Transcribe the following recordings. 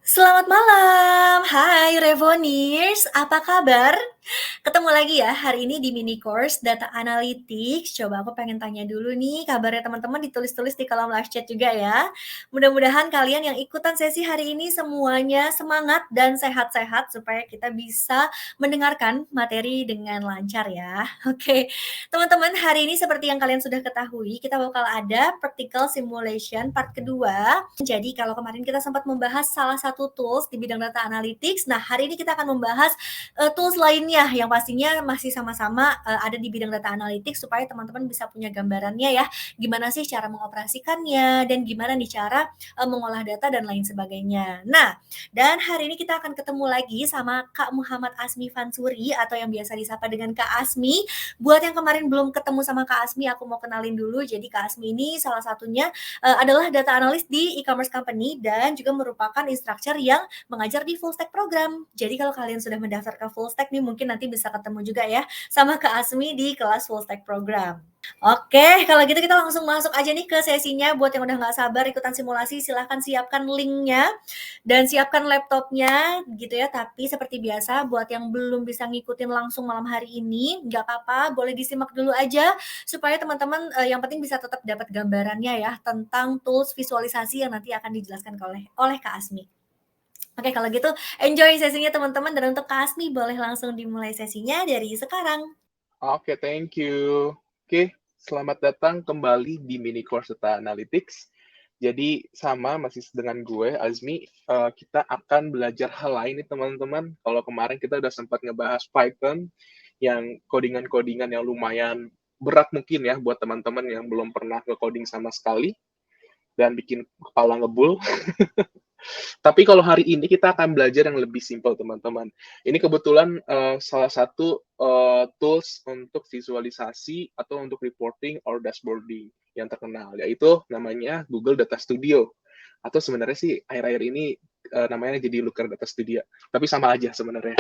Selamat malam, hai Revoniers, apa kabar? Ketemu lagi ya hari ini di mini course Data Analytics. Coba aku pengen tanya dulu nih kabarnya teman-teman ditulis-tulis di kolom live chat juga ya. Mudah-mudahan kalian yang ikutan sesi hari ini semuanya semangat dan sehat-sehat supaya kita bisa mendengarkan materi dengan lancar ya. Oke, teman-teman hari ini seperti yang kalian sudah ketahui kita bakal ada practical simulation part kedua. Jadi kalau kemarin kita sempat membahas salah satu tools di bidang data analytics, nah hari ini kita akan membahas tools lainnya yang pastinya masih sama-sama ada di bidang data analytics supaya teman-teman bisa punya gambarannya ya, gimana sih cara mengoperasikannya dan gimana nih cara mengolah data dan lain sebagainya. Nah, dan hari ini kita akan ketemu lagi sama Kak Muhammad Asmi Fansuri atau yang biasa disapa dengan Kak Asmi. Buat yang kemarin belum ketemu sama Kak Asmi, aku mau kenalin dulu. Jadi Kak Asmi ini salah satunya adalah data analyst di e-commerce company dan juga merupakan instructor yang mengajar di full stack program. Jadi kalau kalian sudah mendaftar ke full stack nih mungkin nanti bisa ketemu juga ya sama Kak Asmi di kelas full stack program. Oke, kalau gitu kita langsung masuk aja nih ke sesinya. Buat yang udah nggak sabar ikutan simulasi, silahkan siapkan linknya dan siapkan laptopnya gitu ya. Tapi seperti biasa, buat yang belum bisa ngikutin langsung malam hari ini, nggak apa-apa, boleh disimak dulu aja supaya teman-teman yang penting bisa tetap dapat gambarannya ya tentang tools visualisasi yang nanti akan dijelaskan oleh Kak Asmi. Oke, kalau gitu enjoy sesinya teman-teman dan untuk Kak Asmi boleh langsung dimulai sesinya dari sekarang. Oke, thank you. Oke, selamat datang kembali di mini course Data Analytics. Jadi sama masih dengan gue Azmi, kita akan belajar hal lain nih teman-teman. Kalau kemarin kita udah sempat ngebahas Python yang codingan-codingan yang lumayan berat mungkin ya buat teman-teman yang belum pernah nge-coding sama sekali dan bikin kepala ngebul. Tapi kalau hari ini kita akan belajar yang lebih simpel, teman-teman. Ini kebetulan salah satu tools untuk visualisasi atau untuk reporting or dashboarding yang terkenal, yaitu namanya Google Data Studio. Atau sebenarnya sih akhir-akhir ini namanya jadi Looker Data Studio. Tapi sama aja sebenarnya.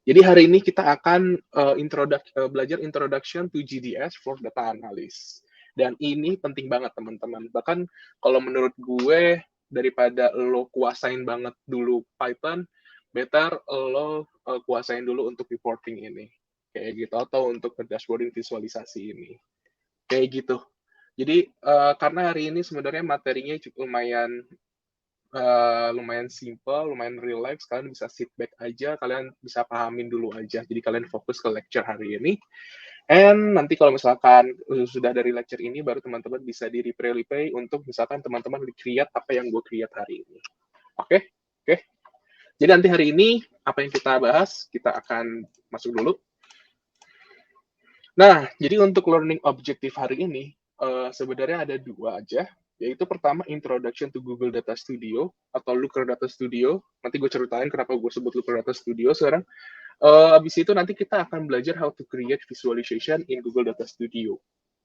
Jadi hari ini kita akan belajar Introduction to GDS for Data Analyst. Dan ini penting banget, teman-teman. Bahkan kalau menurut gue, daripada lo kuasain banget dulu Python, better lo kuasain dulu untuk reporting ini. Kayak gitu. Atau untuk dashboarding visualisasi ini. Kayak gitu. Jadi, karena hari ini sebenarnya materinya cukup lumayan simple, lumayan relax, kalian bisa sit back aja, kalian bisa pahamin dulu aja. Jadi kalian fokus ke lecture hari ini. And nanti kalau misalkan sudah dari lecture ini, baru teman-teman bisa di replay untuk misalkan teman-teman create apa yang gue create hari ini. Oke? Oke? Jadi nanti hari ini, apa yang kita bahas, kita akan masuk dulu. Nah, jadi untuk learning objective hari ini, sebenarnya ada dua aja, yaitu pertama Introduction to Google Data Studio atau Looker Data Studio. Nanti gue ceritain kenapa gue sebut Looker Data Studio sekarang. Habis itu nanti kita akan belajar how to create visualization in Google Data Studio.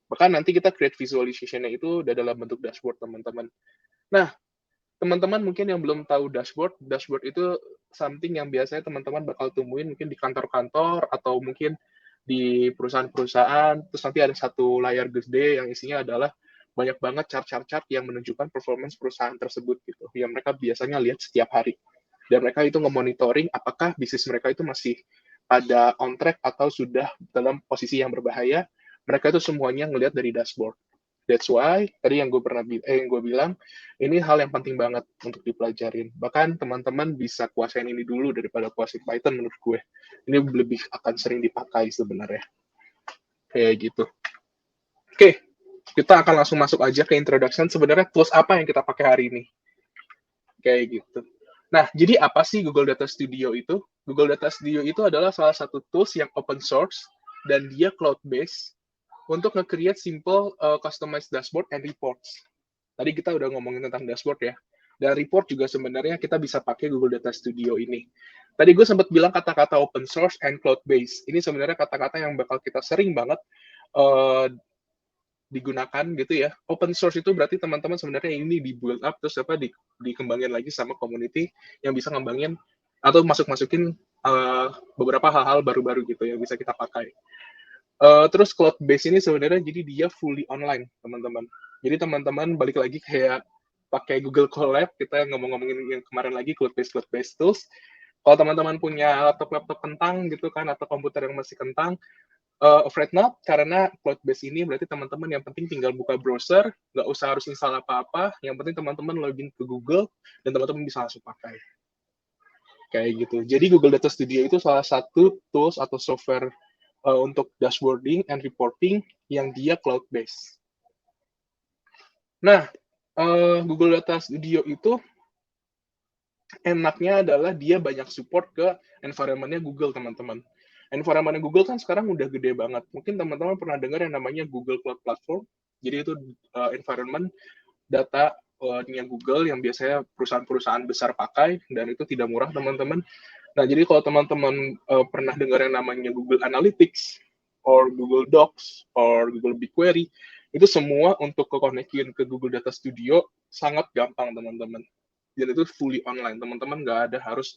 Bahkan nanti kita create visualization-nya itu udah dalam bentuk dashboard, teman-teman. Nah, teman-teman mungkin yang belum tahu dashboard itu something yang biasanya teman-teman bakal temuin mungkin di kantor-kantor atau mungkin di perusahaan-perusahaan, terus nanti ada satu layar gede yang isinya adalah banyak banget chart-chart yang menunjukkan performance perusahaan tersebut gitu, yang mereka biasanya lihat setiap hari. Dan mereka itu nge-monitoring apakah bisnis mereka itu masih pada on track atau sudah dalam posisi yang berbahaya. Mereka itu semuanya ngelihat dari dashboard. That's why tadi yang gue bilang ini hal yang penting banget untuk dipelajarin. Bahkan teman-teman bisa kuasain ini dulu daripada kuasain Python menurut gue. Ini lebih akan sering dipakai sebenarnya. Kayak gitu. Oke, kita akan langsung masuk aja ke introduction. Sebenarnya tools apa yang kita pakai hari ini? Kayak gitu. Nah, jadi apa sih Google Data Studio itu? Google Data Studio itu adalah salah satu tools yang open source dan dia cloud-based untuk nge-create simple customized dashboard and reports. Tadi kita udah ngomongin tentang dashboard ya. Dan report juga sebenarnya kita bisa pakai Google Data Studio ini. Tadi gue sempat bilang kata-kata open source and cloud-based. Ini sebenarnya kata-kata yang bakal kita sering banget digunakan gitu ya. Open source itu berarti teman-teman sebenarnya ini di build up terus dikembangin lagi sama community yang bisa ngembangin atau masukin beberapa hal-hal baru-baru gitu yang bisa kita pakai. Terus cloud base ini sebenarnya jadi dia fully online, teman-teman. Jadi teman-teman balik lagi kayak pakai Google Colab, kita ngomongin yang kemarin lagi, cloud-based tools. Kalau teman-teman punya laptop-laptop kentang gitu kan, atau komputer yang masih kentang, afraid not, karena cloud-based ini berarti teman-teman yang penting tinggal buka browser, nggak usah harus install apa-apa, yang penting teman-teman login ke Google, dan teman-teman bisa langsung pakai. Kayak gitu. Jadi Google Data Studio itu salah satu tools atau software untuk dashboarding and reporting yang dia cloud-based. Nah, Google Data Studio itu enaknya adalah dia banyak support ke environment-nya Google, teman-teman. Environment Google kan sekarang udah gede banget. Mungkin teman-teman pernah dengar yang namanya Google Cloud Platform. Jadi itu environment data Google yang biasanya perusahaan-perusahaan besar pakai, dan itu tidak murah, teman-teman. Nah, jadi kalau teman-teman pernah dengar yang namanya Google Analytics, or Google Docs, or Google BigQuery, itu semua untuk ke-connect-in ke Google Data Studio sangat gampang, teman-teman. Dan itu fully online, teman-teman nggak ada harus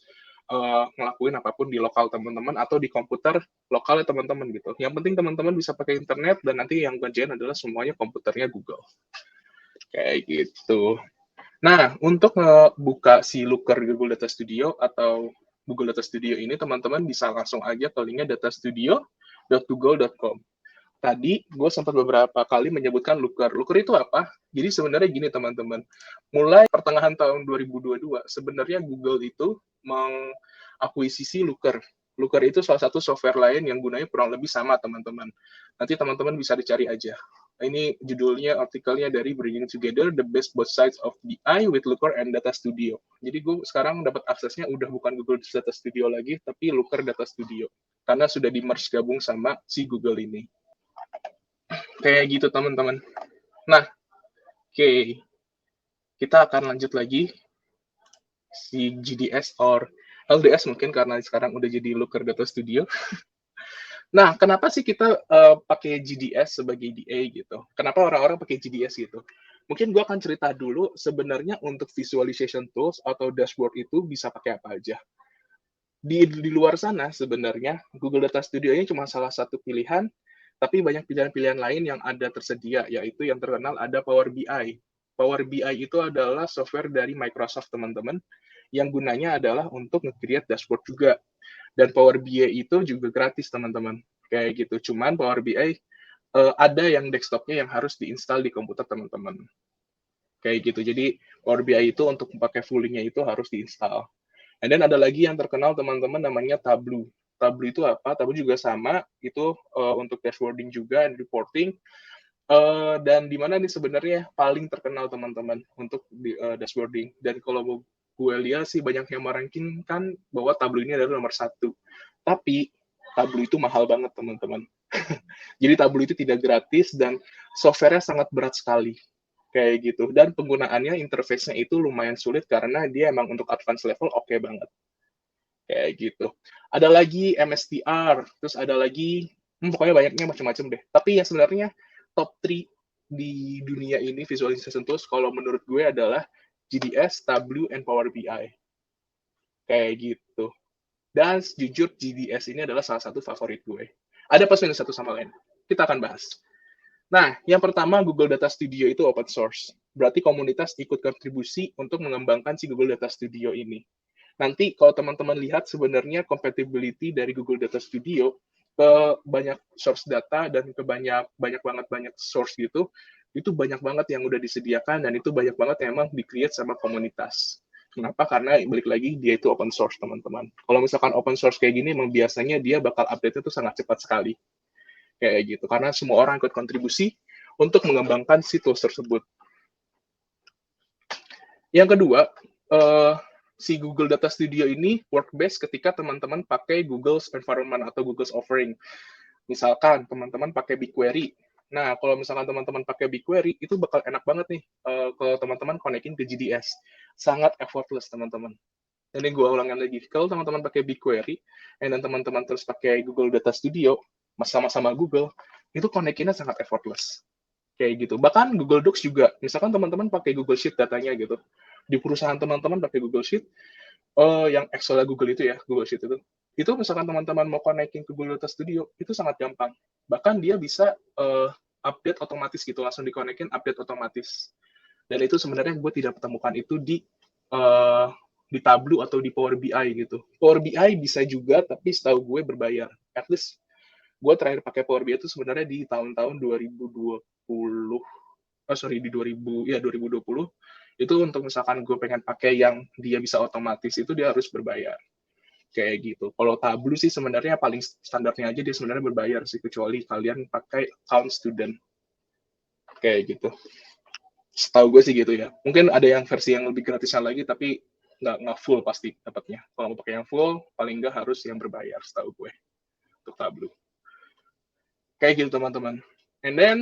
ngelakuin apapun di lokal teman-teman atau di komputer lokalnya teman-teman gitu. Yang penting teman-teman bisa pakai internet, dan nanti yang kerjain adalah semuanya komputernya Google. Kayak gitu. Nah, untuk ngebuka si Looker Google Data Studio atau Google Data Studio ini, teman-teman bisa langsung aja ke linknya datastudio.google.com. Tadi gue sempat beberapa kali menyebutkan Looker. Looker itu apa? Jadi sebenarnya gini, teman-teman. Mulai pertengahan tahun 2022, sebenarnya Google itu mengakuisisi Looker. Looker itu salah satu software lain yang gunanya kurang lebih sama, teman-teman. Nanti teman-teman bisa dicari aja. Ini judulnya, artikelnya dari Bringing Together the Best Both Sides of BI with Looker and Data Studio. Jadi gue sekarang dapat aksesnya udah bukan Google Data Studio lagi, tapi Looker Data Studio. Karena sudah di-merge gabung sama si Google ini. Kayak gitu, teman-teman. Nah, oke. Kita akan lanjut lagi si GDS or LDS mungkin, karena sekarang udah jadi Looker Data Studio. Nah, kenapa sih kita pakai GDS sebagai DA gitu? Kenapa orang-orang pakai GDS gitu? Mungkin gue akan cerita dulu sebenarnya untuk visualization tools atau dashboard itu bisa pakai apa aja. Di luar sana sebenarnya Google Data Studio ini cuma salah satu pilihan, tapi banyak pilihan-pilihan lain yang ada tersedia, yaitu yang terkenal ada Power BI. Power BI itu adalah software dari Microsoft, teman-teman, yang gunanya adalah untuk nge-create dashboard juga. Dan Power BI itu juga gratis, teman-teman. Kayak gitu. Cuman Power BI ada yang desktopnya yang harus diinstal di komputer, teman-teman. Kayak gitu. Jadi Power BI itu untuk pakai fully-nya itu harus diinstal. And then ada lagi yang terkenal, teman-teman, namanya Tableau. Tableau itu apa? Tableau juga sama, itu untuk dashboarding juga and reporting. Dan di mana nih sebenarnya paling terkenal, teman-teman, untuk dashboarding. Dan kalau gue lihat sih banyak yang meranking-kan bahwa Tableau ini adalah nomor 1. Tapi Tableau itu mahal banget, teman-teman. Jadi Tableau itu tidak gratis dan software-nya sangat berat sekali. Kayak gitu. Dan penggunaannya, interface-nya itu lumayan sulit karena dia emang untuk advance level oke banget. Kayak gitu. Ada lagi MSTR, terus ada lagi, pokoknya banyaknya macam-macam deh. Tapi yang sebenarnya top 3 di dunia ini visualization tools kalau menurut gue adalah GDS, Tableau, and Power BI. Kayak gitu. Dan jujur GDS ini adalah salah satu favorit gue. Ada plus minus satu sama lain. Kita akan bahas. Nah, yang pertama, Google Data Studio itu open source. Berarti komunitas ikut kontribusi untuk mengembangkan si Google Data Studio ini. Nanti kalau teman-teman lihat sebenarnya compatibility dari Google Data Studio ke banyak source data dan ke banyak source gitu, itu banyak banget yang udah disediakan, dan itu banyak banget yang emang di-create sama komunitas. Kenapa? Karena balik lagi dia itu open source, teman-teman. Kalau misalkan open source kayak gini, emang biasanya dia bakal update-nya tuh sangat cepat sekali. Kayak gitu. Karena semua orang ikut kontribusi untuk mengembangkan si tools tersebut. Yang kedua, si Google Data Studio ini work best ketika teman-teman pakai Google's environment atau Google's offering. Misalkan teman-teman pakai BigQuery. Nah, kalau misalkan teman-teman pakai BigQuery, itu bakal enak banget nih kalau teman-teman connecting ke GDS. Sangat effortless, teman-teman. Ini gue ulangin lagi. Kalau teman-teman pakai BigQuery, dan teman-teman terus pakai Google Data Studio, sama-sama Google, itu connecting-nya sangat effortless. Kayak gitu. Bahkan Google Docs juga. Misalkan teman-teman pakai Google Sheet datanya gitu. Di perusahaan teman-teman pakai Google Sheet, yang Excel Google itu ya, Google Sheet itu misalkan teman-teman mau connecting ke Google Data Studio, itu sangat gampang. Bahkan dia bisa update otomatis gitu, langsung di-connectin, update otomatis. Dan itu sebenarnya gue tidak temukan itu uh, di Tableau atau di Power BI gitu. Power BI bisa juga, tapi setahu gue berbayar. At least gue terakhir pakai Power BI itu sebenarnya di tahun-tahun 2020, sorry, di 2000, ya 2020, itu untuk misalkan gue pengen pakai yang dia bisa otomatis, itu dia harus berbayar. Kayak gitu. Kalau Tableau sih sebenarnya paling standarnya aja dia sebenarnya berbayar sih, kecuali kalian pakai account student. Kayak gitu. Setahu gue sih gitu ya. Mungkin ada yang versi yang lebih gratisan lagi, tapi nggak full pasti dapatnya. Kalau mau pakai yang full, paling nggak harus yang berbayar, setahu gue, untuk Tableau. Kayak gitu, teman-teman. And then,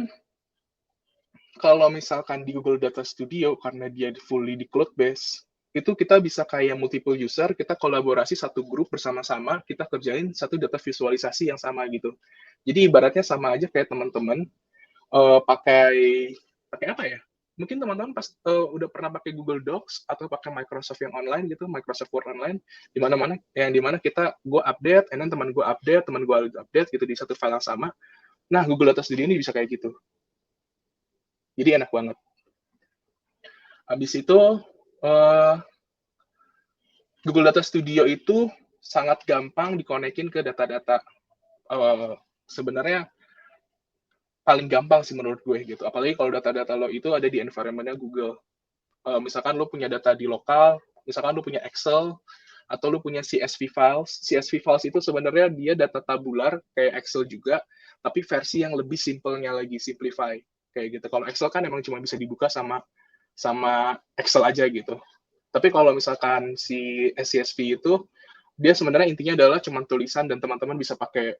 kalau misalkan di Google Data Studio, karena dia fully di cloud base, itu kita bisa kayak multiple user, kita kolaborasi satu grup bersama-sama, kita kerjain satu data visualisasi yang sama gitu. Jadi ibaratnya sama aja kayak teman-teman pakai apa ya? Mungkin teman-teman pas udah pernah pakai Google Docs atau pakai Microsoft yang online gitu, Microsoft Word online, di mana-mana yang dimana kita gue update, and then teman gue update, teman gue update gitu di satu file yang sama. Nah, Google Data Studio ini bisa kayak gitu. Jadi enak banget. Habis itu Google Data Studio itu sangat gampang dikonekin ke data-data. Sebenarnya paling gampang sih menurut gue gitu. Apalagi kalau data-data lo itu ada di environment-nya Google. Misalkan lo punya data di lokal, misalkan lo punya Excel, atau lo punya CSV files. CSV files itu sebenarnya dia data tabular, kayak Excel juga, tapi versi yang lebih simpelnya lagi, simplify. Kayak gitu. Kalau Excel kan emang cuma bisa dibuka sama Excel aja gitu. Tapi kalau misalkan si CSV itu, dia sebenarnya intinya adalah cuma tulisan dan teman-teman bisa pakai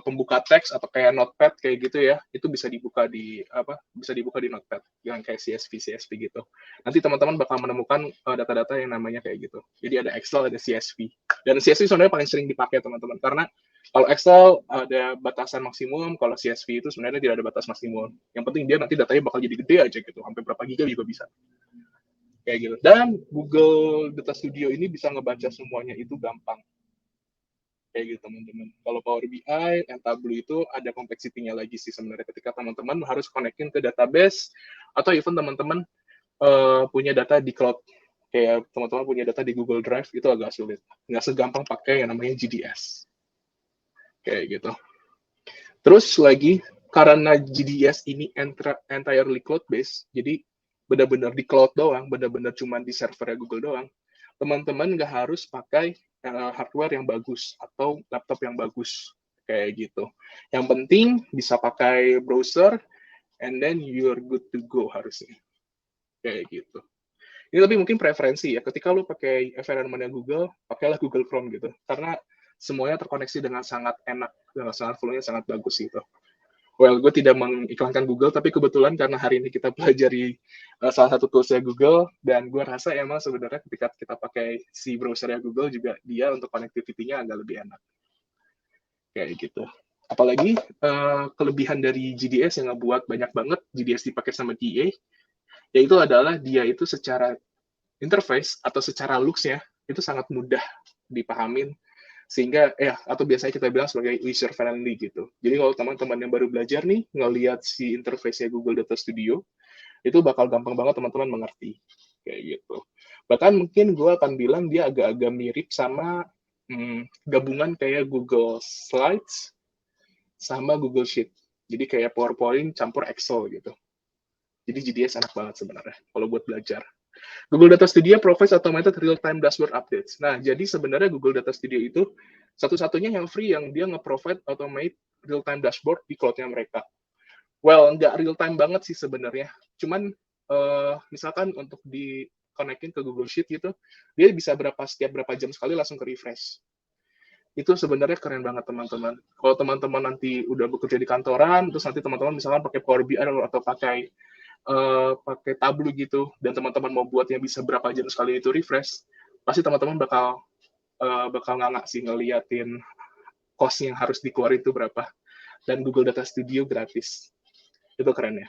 pembuka teks atau kayak notepad kayak gitu ya, itu bisa dibuka di notepad yang kayak CSV gitu. Nanti teman-teman bakal menemukan data-data yang namanya kayak gitu. Jadi ada Excel, ada CSV. Dan CSV sebenarnya paling sering dipakai teman-teman, karena kalau Excel ada batasan maksimum, kalau CSV itu sebenarnya tidak ada batas maksimum. Yang penting dia nanti datanya bakal jadi gede aja gitu, sampai berapa giga juga bisa. Kayak gitu. Dan Google Data Studio ini bisa ngebaca semuanya itu gampang. Kayak gitu, teman-teman. Kalau Power BI dan Tableau itu ada kompleksitinya lagi sih sebenarnya, ketika teman-teman harus connectin ke database, atau even teman-teman punya data di cloud. Kayak teman-teman punya data di Google Drive, itu agak sulit. Nggak segampang pakai yang namanya GDS. Kayak gitu. Terus lagi, karena GDS ini entirely cloud-based, jadi benar-benar di cloud doang, benar-benar cuma di servernya Google doang, teman-teman nggak harus pakai hardware yang bagus atau laptop yang bagus. Kayak gitu. Yang penting bisa pakai browser, and then you're good to go harusnya. Kayak gitu. Ini tapi mungkin preferensi ya. Ketika lu pakai environment Google, pakailah Google Chrome gitu. Karena semuanya terkoneksi dengan sangat enak, dengan sangat flow-nya sangat bagus gitu. Well, gue tidak mengiklankan Google, tapi kebetulan karena hari ini kita pelajari salah satu toolsnya Google, dan gue rasa emang sebenarnya ketika kita pakai si browsernya Google juga, dia untuk connectivity-nya agak lebih enak. Kayak gitu. Apalagi kelebihan dari GDS yang ngebuat banyak banget GDS dipakai sama DA, yaitu adalah dia itu secara interface atau secara looks-nya itu sangat mudah dipahamin, sehingga atau biasanya kita bilang sebagai user friendly gitu. Jadi kalau teman-teman yang baru belajar nih ngelihat si interface-nya Google Data Studio, itu bakal gampang banget teman-teman mengerti kayak gitu. Bahkan mungkin gue akan bilang dia agak-agak mirip sama gabungan kayak Google Slides sama Google Sheet. Jadi kayak PowerPoint campur Excel gitu. Jadi GDS enak banget sebenarnya kalau buat belajar. Google Data Studio provides automated real-time dashboard updates. Nah, jadi sebenarnya Google Data Studio itu satu-satunya yang free yang dia nge-provide automated real-time dashboard di cloud-nya mereka. Well, nggak real-time banget sih sebenarnya. Cuman, misalkan untuk di-connectin ke Google Sheet gitu, dia bisa setiap berapa jam sekali langsung ke refresh. Itu sebenarnya keren banget, teman-teman. Kalau teman-teman nanti udah bekerja di kantoran, terus nanti teman-teman misalkan pakai Power BI atau pakai Tableau gitu, dan teman-teman mau buatnya bisa berapa jam sekali itu refresh, pasti teman-teman bakal ngangak sih ngeliatin cost yang harus dikeluarin itu berapa. Dan Google Data Studio gratis. Itu keren ya.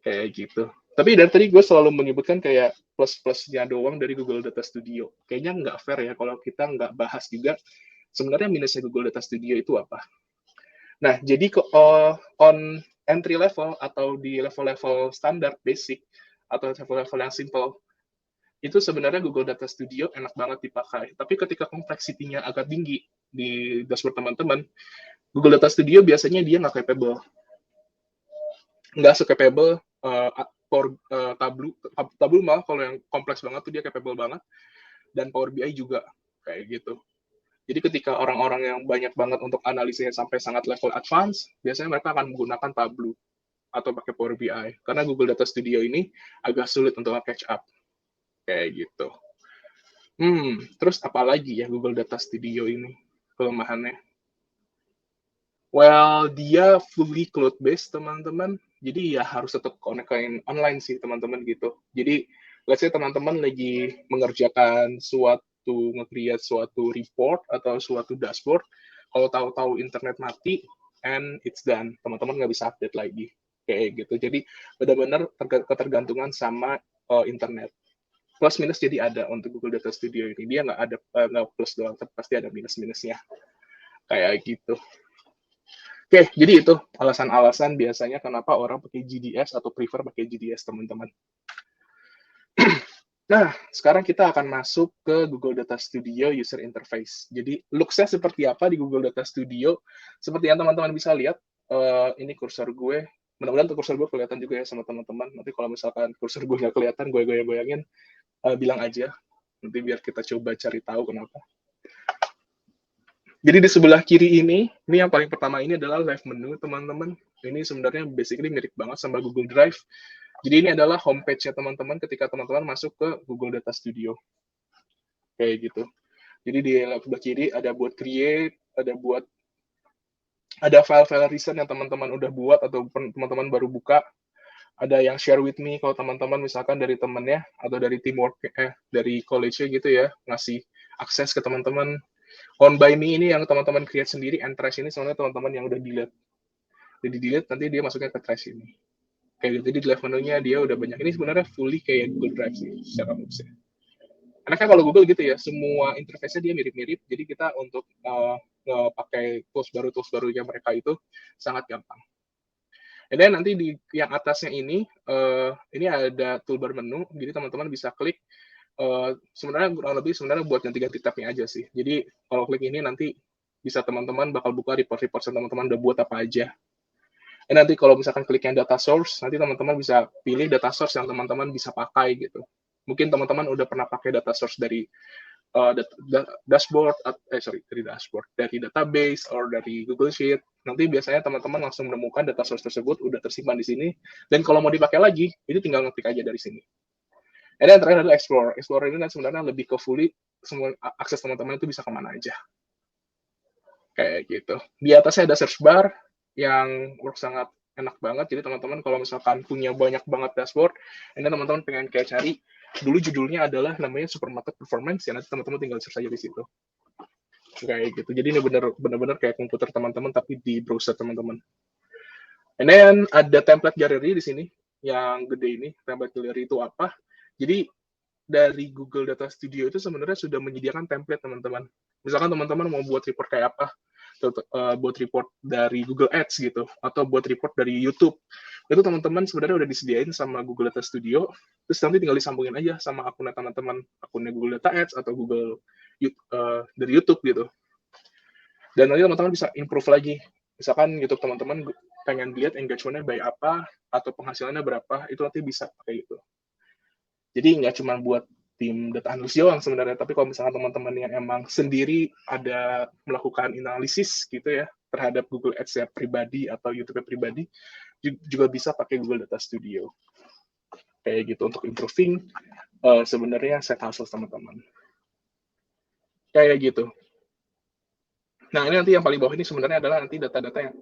Kayak gitu. Tapi dari tadi gue selalu menyebutkan kayak plus-plusnya doang dari Google Data Studio. Kayaknya nggak fair ya kalau kita nggak bahas juga sebenarnya minusnya Google Data Studio itu apa. Nah, jadi on entry level atau di level-level standar basic atau level-level yang simple, itu sebenarnya Google Data Studio enak banget dipakai. Tapi ketika kompleksitinya agak tinggi di dashboard teman-teman, Google Data Studio biasanya dia nggak capable. Nggak se-capable Tableau malah kalau yang kompleks banget tuh dia capable banget, dan Power BI juga kayak gitu. Jadi ketika orang-orang yang banyak banget untuk analisisnya sampai sangat level advance, biasanya mereka akan menggunakan Tableau atau pakai Power BI. Karena Google Data Studio ini agak sulit untuk catch up. Kayak gitu. Terus apa lagi ya Google Data Studio ini kelemahannya? Well, dia fully cloud-based, teman-teman. Jadi ya harus tetap connect online sih, teman-teman gitu. Jadi, let's say teman-teman lagi mengerjakan nge-create suatu report atau suatu dashboard, kalau tahu-tahu internet mati, and it's done. Teman-teman nggak bisa update lagi. Kayak gitu. Jadi, benar-benar ketergantungan sama internet. Plus minus jadi ada untuk Google Data Studio ini. Dia nggak ada nggak plus doang, tapi pasti ada minus-minusnya. Kayak gitu. Oke, jadi itu alasan-alasan biasanya kenapa orang pakai GDS atau prefer pakai GDS, teman-teman. Nah, sekarang kita akan masuk ke Google Data Studio User Interface. Jadi, looks-nya seperti apa di Google Data Studio? Seperti yang teman-teman bisa lihat, ini kursor gue. Mudah-mudahan kursor gue kelihatan juga ya sama teman-teman. Nanti kalau misalkan kursor gue nggak kelihatan, gue goyang-goyangin, bilang aja. Nanti biar kita coba cari tahu kenapa. Jadi di sebelah kiri ini yang paling pertama ini adalah live menu, teman-teman. Ini sebenarnya basically mirip banget sama Google Drive. Jadi ini adalah homepage-nya teman-teman ketika teman-teman masuk ke Google Data Studio. Kayak gitu. Jadi di sebelah kiri ada buat create, ada file-file recent yang teman-teman udah buat atau teman-teman baru buka. Ada yang share with me kalau teman-teman misalkan dari temennya atau dari teamwork dari college-nya gitu ya, ngasih akses ke teman-teman. On by me ini yang teman-teman create sendiri, and trash ini sebenarnya teman-teman yang udah delete. Jadi delete nanti dia masuknya ke trash ini. Kayak gitu. Jadi di live menu-nya dia udah banyak. Ini sebenarnya fully kayak Google Drive sih secara looks-nya. Karena kan kalau Google gitu ya, semua interface-nya dia mirip-mirip. Jadi kita untuk pakai tools barunya mereka itu sangat gampang. Dan nanti di yang atasnya ini ada toolbar menu. Jadi teman-teman bisa klik. Sebenarnya kurang lebih buat ganti-ganti tab-nya aja sih. Jadi kalau klik ini nanti bisa teman-teman bakal buka report-report yang teman-teman udah buat apa aja. Dan nanti kalau misalkan klik yang data source, nanti teman-teman bisa pilih data source yang teman-teman bisa pakai gitu. Mungkin teman-teman udah pernah pakai data source dari dashboard, dari database, or dari Google Sheet. Nanti biasanya teman-teman langsung menemukan data source tersebut udah tersimpan di sini. Dan kalau mau dipakai lagi, itu tinggal ngeklik aja dari sini. Dan yang terakhir adalah Explorer. Explorer ini sebenarnya lebih ke fully, semua akses teman-teman itu bisa kemana aja. Kayak gitu. Di atasnya ada search bar yang sangat enak banget. Jadi teman-teman kalau misalkan punya banyak banget dashboard, ini teman-teman pengen kayak cari, dulu judulnya adalah namanya Supermarket Performance, ya nanti teman-teman tinggal search aja di situ. Kayak gitu. Jadi ini benar-benar kayak komputer teman-teman tapi di browser teman-teman. And then ada template gallery di sini yang gede ini. Template gallery itu apa? Jadi dari Google Data Studio itu sebenarnya sudah menyediakan template, teman-teman. Misalkan teman-teman mau buat report kayak apa, buat report dari Google Ads gitu, atau buat report dari YouTube, itu teman-teman sebenarnya udah disediain sama Google Data Studio, terus nanti tinggal disambungin aja sama akunnya teman-teman, akunnya Google Data Ads atau Google dari YouTube gitu. Dan nanti teman-teman bisa improve lagi. Misalkan YouTube teman-teman pengen lihat engagement-nya by apa, atau penghasilannya berapa, itu nanti bisa pakai itu. Jadi nggak cuma buat tim data analis doang sebenarnya, tapi kalau misalnya teman-teman yang emang sendiri ada melakukan analisis gitu ya terhadap Google Ads-nya pribadi atau YouTube-nya pribadi, juga bisa pakai Google Data Studio. Kayak gitu untuk improving sebenarnya set hasil teman-teman. Kayak gitu. Nah, ini nanti yang paling bawah ini sebenarnya adalah nanti data-data yang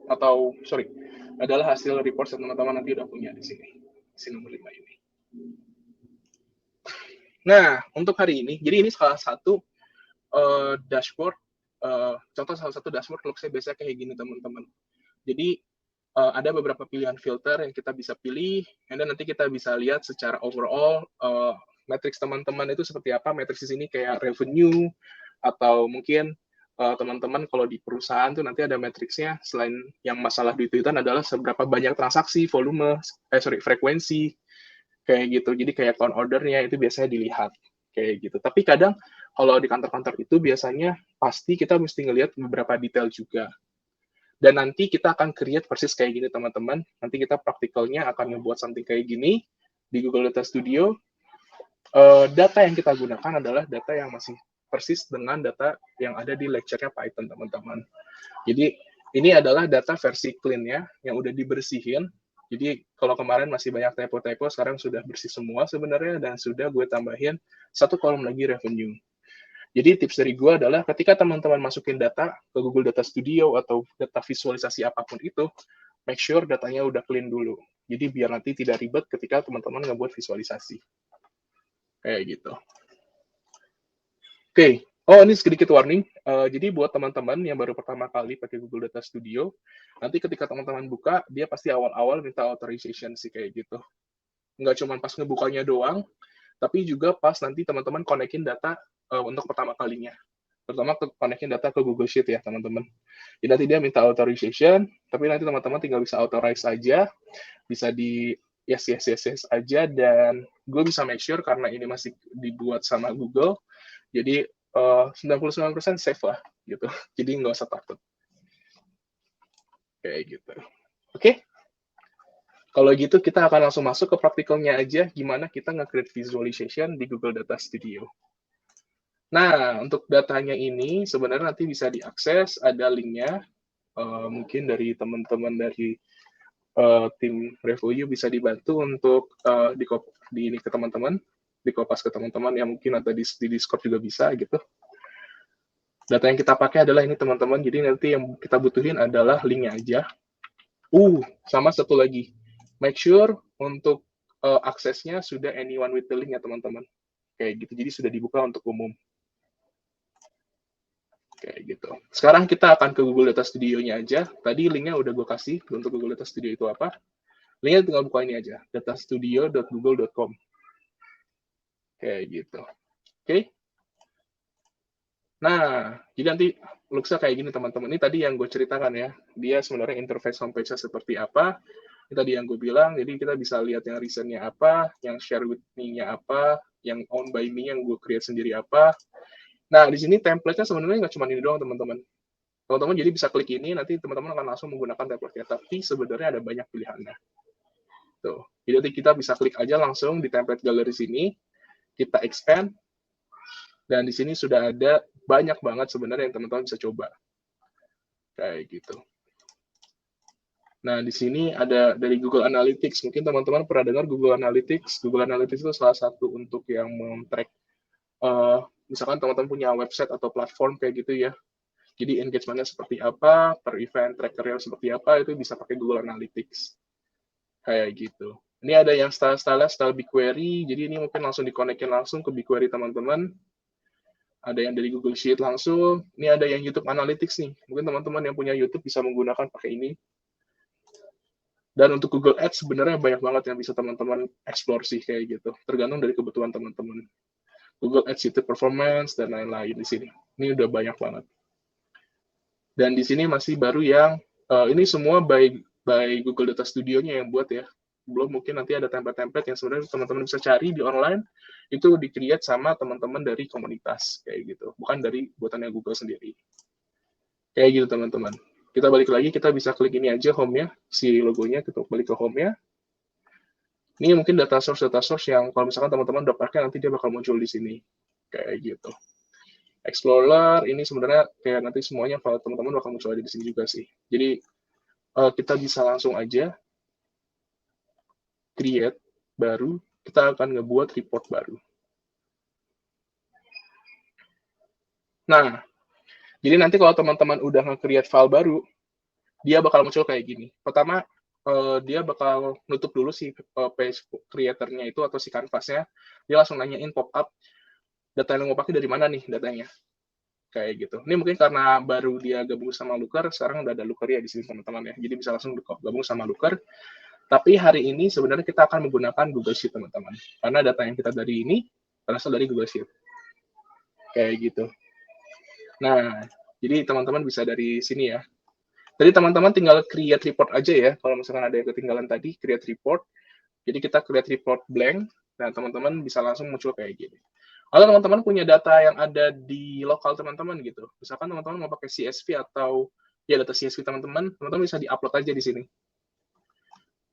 adalah hasil report yang teman-teman nanti udah punya di sini. Sini nomor 5 ini. Nah, untuk hari ini, jadi ini salah satu dashboard, contoh salah satu dashboard looks-nya biasanya kayak gini, teman-teman. Jadi, ada beberapa pilihan filter yang kita bisa pilih, dan nanti kita bisa lihat secara overall, matrix teman-teman itu seperti apa. Matrix di sini kayak revenue, atau mungkin teman-teman kalau di perusahaan tuh nanti ada matriksnya, selain yang masalah duit-duitan adalah seberapa banyak transaksi, volume, frekuensi, kayak gitu. Jadi kayak count ordernya itu biasanya dilihat, kayak gitu. Tapi kadang kalau di kantor-kantor itu biasanya pasti kita mesti ngelihat beberapa detail juga. Dan nanti kita akan create persis kayak gini, teman-teman. Nanti kita praktikalnya akan ngebuat something kayak gini di Google Data Studio. Data yang kita gunakan adalah data yang masih persis dengan data yang ada di lecture-nya Python, teman-teman. Jadi ini adalah data versi clean-nya yang udah dibersihin. Jadi kalau kemarin masih banyak typo-typo, sekarang sudah bersih semua sebenarnya, dan sudah gue tambahin satu kolom lagi revenue. Jadi tips dari gue adalah ketika teman-teman masukin data ke Google Data Studio atau data visualisasi apapun itu, make sure datanya udah clean dulu. Jadi biar nanti tidak ribet ketika teman-teman ngebuat visualisasi. Kayak gitu. Oke. Oh, ini sedikit warning. Jadi buat teman-teman yang baru pertama kali pakai Google Data Studio, nanti ketika teman-teman buka, dia pasti awal-awal minta authorization sih kayak gitu. Nggak cuma pas ngebukanya doang, tapi juga pas nanti teman-teman konekin data untuk pertama kalinya. Terutama konekin data ke Google Sheet ya, teman-teman. Jadi nanti dia minta authorization, tapi nanti teman-teman tinggal bisa authorize aja, bisa di yes aja, dan gue bisa make sure karena ini masih dibuat sama Google, jadi 99% safe lah gitu. Jadi nggak usah takut. Kayak gitu. Oke? Kalau gitu kita akan langsung masuk ke praktikalnya aja, gimana kita nge-create visualization di Google Data Studio. Nah, untuk datanya ini sebenarnya nanti bisa diakses, ada linknya. Mungkin dari teman-teman dari tim review bisa dibantu untuk di ini ke teman-teman, dikopas ke teman-teman yang mungkin atau di Discord juga bisa gitu. Data yang kita pakai adalah ini teman-teman, jadi nanti yang kita butuhin adalah linknya aja. Sama satu lagi, make sure untuk aksesnya sudah anyone with the link ya teman-teman. Kayak gitu, jadi sudah dibuka untuk umum. Kayak gitu. Sekarang kita akan ke Google Data Studio-nya aja. Tadi linknya udah gue kasih untuk Google Data Studio itu apa. Linknya tinggal buka ini aja, datastudio.google.com. Kayak gitu. Oke? Nah, jadi nanti looks-nya kayak gini teman-teman. Ini tadi yang gue ceritakan ya. Dia sebenarnya interface homepage-nya seperti apa. Ini tadi yang gue bilang, jadi kita bisa lihat yang recent-nya apa, yang share with me-nya apa, yang own by me yang gue create sendiri apa. Nah, di sini template-nya sebenarnya nggak cuma ini doang, teman-teman. Teman-teman jadi bisa klik ini, nanti teman-teman akan langsung menggunakan template-nya. Tapi sebenarnya ada banyak pilihannya. Tuh. Jadi nanti kita bisa klik aja langsung di template gallery sini, kita expand, dan di sini sudah ada banyak banget sebenarnya yang teman-teman bisa coba. Kayak gitu. Nah, di sini ada dari Google Analytics. Mungkin teman-teman pernah dengar Google Analytics. Google Analytics itu salah satu untuk yang men-track, misalkan teman-teman punya website atau platform kayak gitu ya. Jadi engagement-nya seperti apa, per event tracker-nya seperti apa, itu bisa pakai Google Analytics. Kayak gitu. Ini ada yang style BigQuery, jadi ini mungkin langsung dikonekin langsung ke BigQuery teman-teman. Ada yang dari Google Sheet langsung. Ini ada yang YouTube Analytics nih. Mungkin teman-teman yang punya YouTube bisa menggunakan pakai ini. Dan untuk Google Ads sebenarnya banyak banget yang bisa teman-teman explore sih kayak gitu. Tergantung dari kebutuhan teman-teman. Google Ads YouTube Performance dan lain-lain di sini. Ini udah banyak banget. Dan di sini masih baru yang ini semua by Google Data Studio-nya yang buat ya. Belum mungkin nanti ada template-template yang sebenarnya teman-teman bisa cari di online, itu di-create sama teman-teman dari komunitas kayak gitu, bukan dari buatannya Google sendiri. Kayak gitu teman-teman. Kita balik lagi, kita bisa klik ini aja home-nya, si logonya, kita balik ke home-nya. Ini mungkin data source yang kalau misalkan teman-teman udah pakai nanti dia bakal muncul di sini. Kayak gitu. Explorer ini sebenarnya kayak nanti semuanya kalau teman-teman bakal muncul di sini juga sih. Jadi kita bisa langsung aja create baru, kita akan ngebuat report baru. Nah, jadi nanti kalau teman-teman udah nge-create file baru, dia bakal muncul kayak gini. Pertama, dia bakal nutup dulu si page creator-nya itu atau si canvas-nya. Dia langsung nanyain pop-up, data yang mau pakai dari mana nih datanya. Kayak gitu. Ini mungkin karena baru dia gabung sama Looker, sekarang udah ada Looker ya di sini teman-teman ya. Jadi bisa langsung gabung sama Looker. Tapi hari ini sebenarnya kita akan menggunakan Google Sheet, teman-teman. Karena data yang kita dari ini berasal dari Google Sheet. Kayak gitu. Nah, Jadi teman-teman bisa dari sini ya. Jadi teman-teman tinggal create report aja ya. Kalau misalkan ada yang ketinggalan tadi, create report. Jadi kita create report blank, dan teman-teman bisa langsung muncul kayak gini. Atau teman-teman punya data yang ada di lokal teman-teman gitu. Misalkan teman-teman mau pakai CSV atau ya data CSV teman-teman bisa di-upload aja di sini.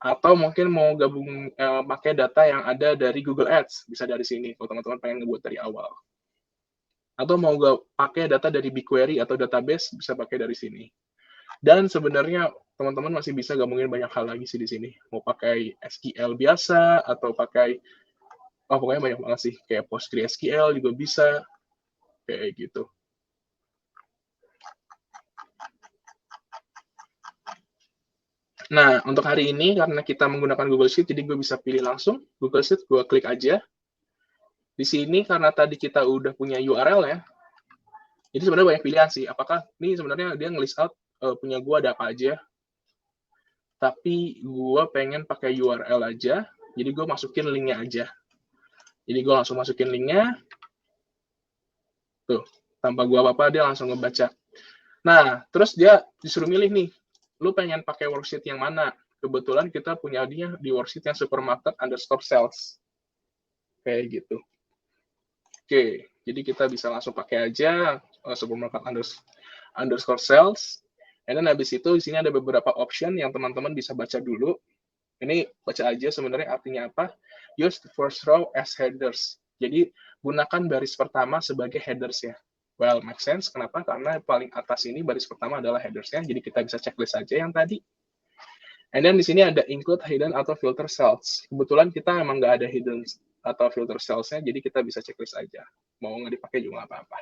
Atau mungkin mau gabung pakai data yang ada dari Google Ads, bisa dari sini kalau teman-teman pengen ngebuat dari awal. Atau mau pakai data dari BigQuery atau database, bisa pakai dari sini. Dan sebenarnya teman-teman masih bisa gabungin banyak hal lagi sih di sini. Mau pakai SQL biasa atau pakai pokoknya banyak banget sih, kayak PostgreSQL juga bisa, kayak gitu. Nah, untuk hari ini, karena kita menggunakan Google Sheet, jadi gue bisa pilih langsung Google Sheet, gue klik aja. Di sini, karena tadi kita udah punya URL ya, jadi sebenarnya banyak pilihan sih. Apakah ini sebenarnya dia nge-list out punya gue ada apa aja, tapi gue pengen pakai URL aja, jadi gue masukin linknya aja. Jadi gue langsung masukin linknya, tuh, tanpa gue apa-apa, dia langsung ngebaca. Nah, terus dia disuruh milih nih, lu pengen pakai worksheet yang mana? Kebetulan kita punya dia di worksheet yang supermarket_sales. Kayak gitu. Oke, jadi kita bisa langsung pakai aja supermarket_sales. Dan habis itu di sini ada beberapa option yang teman-teman bisa baca dulu. Ini baca aja sebenarnya artinya apa. Use the first row as headers. Jadi gunakan baris pertama sebagai headers ya. Well, make sense. Kenapa? Karena paling atas ini baris pertama adalah headers-nya. Jadi kita bisa checklist aja yang tadi. And then di sini ada include hidden atau filter cells. Kebetulan kita emang nggak ada hidden atau filter cells-nya, jadi kita bisa checklist aja. Mau nggak dipakai juga nggak apa-apa.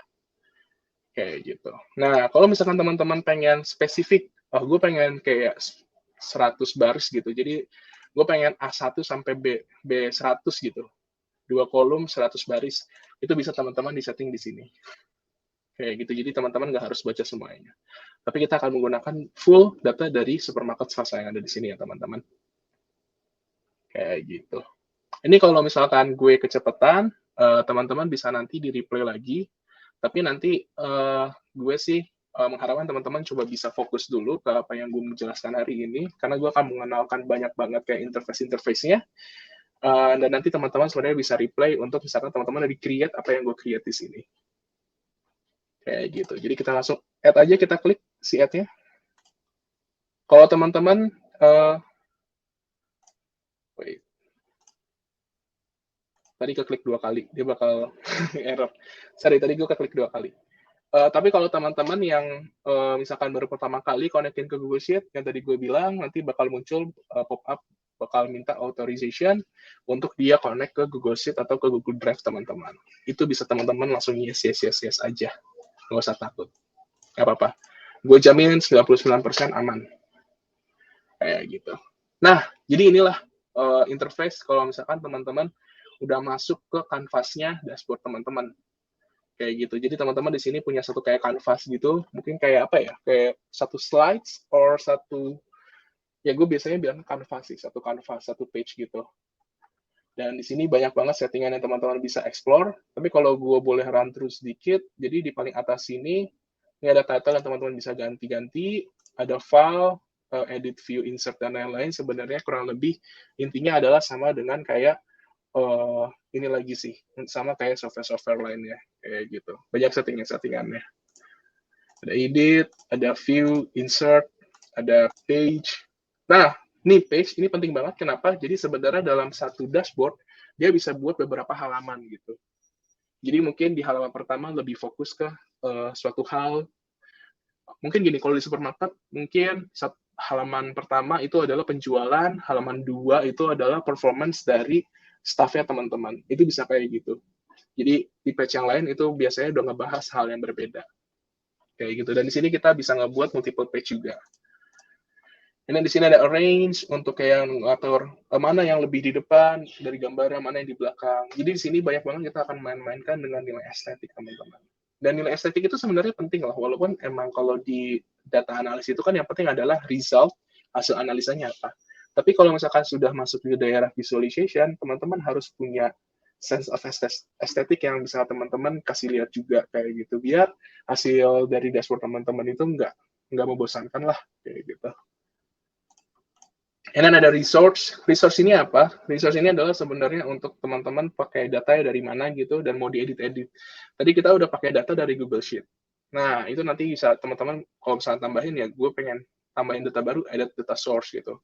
Kayak gitu. Nah, kalau misalkan teman-teman pengen spesifik, gue pengen kayak 100 baris gitu. Jadi gue pengen A1 sampai B100 gitu. 2 kolom, 100 baris. Itu bisa teman-teman disetting di sini. Kayak gitu. Jadi teman-teman nggak harus baca semuanya. Tapi kita akan menggunakan full data dari supermarket swasta yang ada di sini ya, teman-teman. Kayak gitu. Ini kalau misalkan gue kecepatan, teman-teman bisa nanti di-replay lagi. Tapi nanti gue sih mengharapkan teman-teman coba bisa fokus dulu ke apa yang gue menjelaskan hari ini, karena gue akan mengenalkan banyak banget kayak interface-interface-nya, dan nanti teman-teman sebenarnya bisa replay untuk misalkan teman-teman ada create apa yang gue create di sini. Kayak gitu. Jadi kita langsung add aja, kita klik si add-nya. Kalau teman-teman, wait, tadi keklik 2 kali, dia bakal error. Sorry, tadi gue keklik 2 kali. Tapi kalau teman-teman yang misalkan baru pertama kali konekin ke Google Sheet, yang tadi gue bilang, nanti bakal muncul pop-up, bakal minta authorization untuk dia connect ke Google Sheet atau ke Google Drive teman-teman. Itu bisa teman-teman langsung yes aja. Nggak usah takut. Nggak apa-apa. Gue jamin 99% aman. Kayak gitu. Nah, jadi inilah interface kalau misalkan teman-teman udah masuk ke kanvasnya dashboard teman-teman. Kayak gitu. Jadi teman-teman di sini punya satu kayak kanvas gitu, mungkin kayak apa ya, kayak satu slides or satu, ya gue biasanya bilang kanvas sih, satu kanvas, satu page gitu. Dan di sini banyak banget settingan yang teman-teman bisa explore. Tapi kalau gue boleh run terus sedikit, jadi di paling atas sini, ini ada title yang teman-teman bisa ganti-ganti, ada file, edit, view, insert, dan lain-lain. Sebenarnya kurang lebih intinya adalah sama dengan kayak ini lagi sih, sama kayak software-software lainnya, kayak gitu. Banyak settingannya. Ada edit, ada view, insert, ada page. Nah, ini page, ini penting banget. Kenapa? Jadi sebenarnya dalam satu dashboard, dia bisa buat beberapa halaman gitu. Jadi mungkin di halaman pertama lebih fokus ke suatu hal. Mungkin gini, kalau di supermarket, mungkin halaman pertama itu adalah penjualan, halaman 2 itu adalah performance dari staffnya teman-teman. Itu bisa kayak gitu. Jadi di page yang lain itu biasanya udah ngebahas hal yang berbeda. Kayak gitu. Dan di sini kita bisa ngebuat multiple page juga. Dan di sini ada arrange untuk kayak ngatur mana yang lebih di depan dari gambarnya, mana yang di belakang. Jadi di sini banyak banget kita akan main-mainkan dengan nilai estetik, teman-teman. Dan nilai estetik itu sebenarnya penting lah, walaupun emang kalau di data analis itu kan yang penting adalah result, hasil analisanya apa. Tapi kalau misalkan sudah masuk ke daerah visualization, teman-teman harus punya sense of estetik yang bisa teman-teman kasih lihat juga kayak gitu, biar hasil dari dashboard teman-teman itu nggak membosankan lah kayak gitu. And then ada resource. Resource ini apa? Resource ini adalah sebenarnya untuk teman-teman pakai data dari mana gitu dan mau diedit-edit. Tadi kita udah pakai data dari Google Sheet. Nah, itu nanti bisa teman-teman kalau misalnya tambahin ya, gue pengen tambahin data baru, edit data source gitu.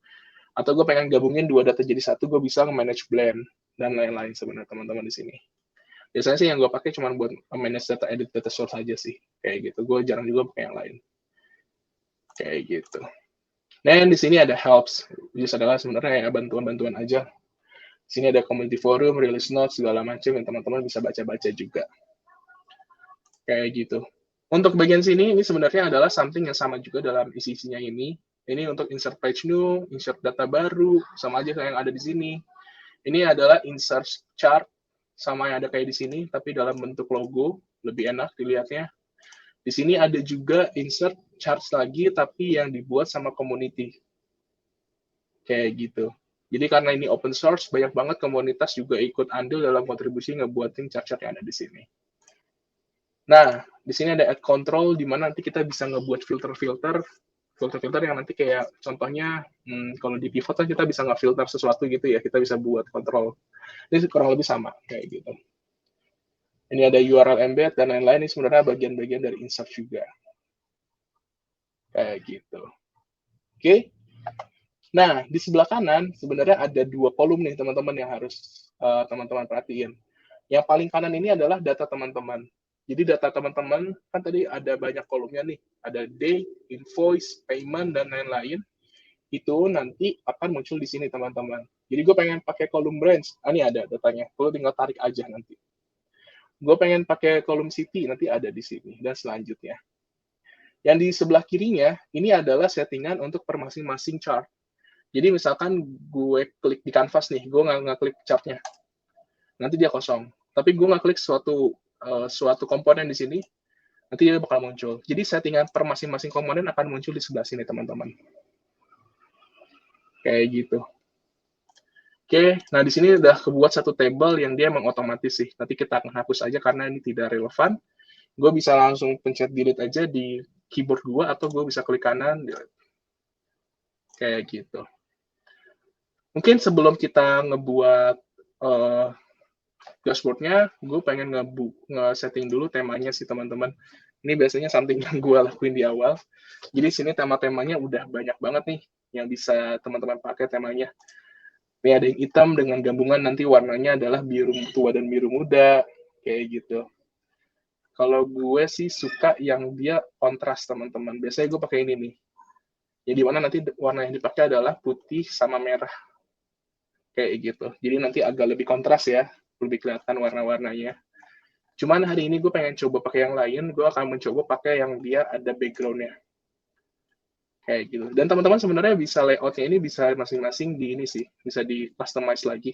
Atau gue pengen gabungin dua data jadi satu, gue bisa manage blend dan lain-lain sebenarnya teman-teman di sini. Biasanya sih yang gue pakai cuma buat manage data, edit data source aja sih. Kayak gitu. Gue jarang juga pakai yang lain. Kayak gitu. Dan di sini ada helps, just adalah sebenarnya ya bantuan-bantuan aja. Di sini ada community forum, release notes, segala macam yang teman-teman bisa baca-baca juga. Kayak gitu. Untuk bagian sini, ini sebenarnya adalah something yang sama juga dalam isi-isinya ini. Ini untuk insert page new, insert data baru, sama aja kayak yang ada di sini. Ini adalah insert chart, sama yang ada kayak di sini, tapi dalam bentuk logo, lebih enak dilihatnya. Di sini ada juga insert charts lagi, tapi yang dibuat sama community. Kayak gitu. Jadi karena ini open source, banyak banget komunitas juga ikut andil dalam kontribusi ngebuatin chart-chart yang ada di sini. Nah, di sini ada add control, di mana nanti kita bisa ngebuat filter-filter yang nanti kayak contohnya, kalau di pivot kan kita bisa nge-filter sesuatu gitu ya, kita bisa buat kontrol. Ini kurang lebih sama, kayak gitu. Ini ada URL embed dan lain-lain, ini sebenarnya bagian-bagian dari insert juga. Kayak gitu. Oke. Nah, di sebelah kanan sebenarnya ada dua kolom nih teman-teman yang harus teman-teman perhatiin. Yang paling kanan ini adalah data teman-teman. Jadi data teman-teman kan tadi ada banyak kolomnya nih. Ada date, invoice, payment, dan lain-lain. Itu nanti akan muncul di sini teman-teman. Jadi gue pengen pakai kolom branch. Ini ada datanya. Gue tinggal tarik aja nanti. Gue pengen pakai kolom city, nanti ada di sini. Dan selanjutnya. Yang di sebelah kirinya, ini adalah settingan untuk per masing-masing chart. Jadi misalkan gue klik di canvas nih, gue nggak klik chartnya, nanti dia kosong. Tapi gue nggak klik suatu komponen di sini, nanti dia bakal muncul. Jadi settingan per masing-masing komponen akan muncul di sebelah sini, teman-teman. Kayak gitu. Oke, nah di sini udah kebuat satu table yang dia emang otomatis sih. Nanti kita akan hapus aja karena ini tidak relevan. Gue bisa langsung pencet delete aja di keyboard gue, atau gue bisa klik kanan, delete. Kayak gitu. Mungkin sebelum kita ngebuat dashboard-nya, gue pengen nge-setting dulu temanya sih teman-teman. Ini biasanya something yang gue lakuin di awal. Jadi sini tema-temanya udah banyak banget nih yang bisa teman-teman pakai temanya. Ini ada yang hitam dengan gabungan nanti warnanya adalah biru tua dan biru muda, kayak gitu. Kalau gue sih suka yang dia kontras teman-teman. Biasanya gue pakai ini nih. Jadi mana nanti warna yang dipakai adalah putih sama merah. Kayak gitu. Jadi nanti agak lebih kontras ya, lebih kelihatan warna-warnanya. Cuman hari ini gue pengen coba pakai yang lain, gue akan mencoba pakai yang dia ada background-nya. Kayak gitu. Dan teman-teman sebenarnya bisa layout-nya ini bisa masing-masing di ini sih, bisa di customize lagi.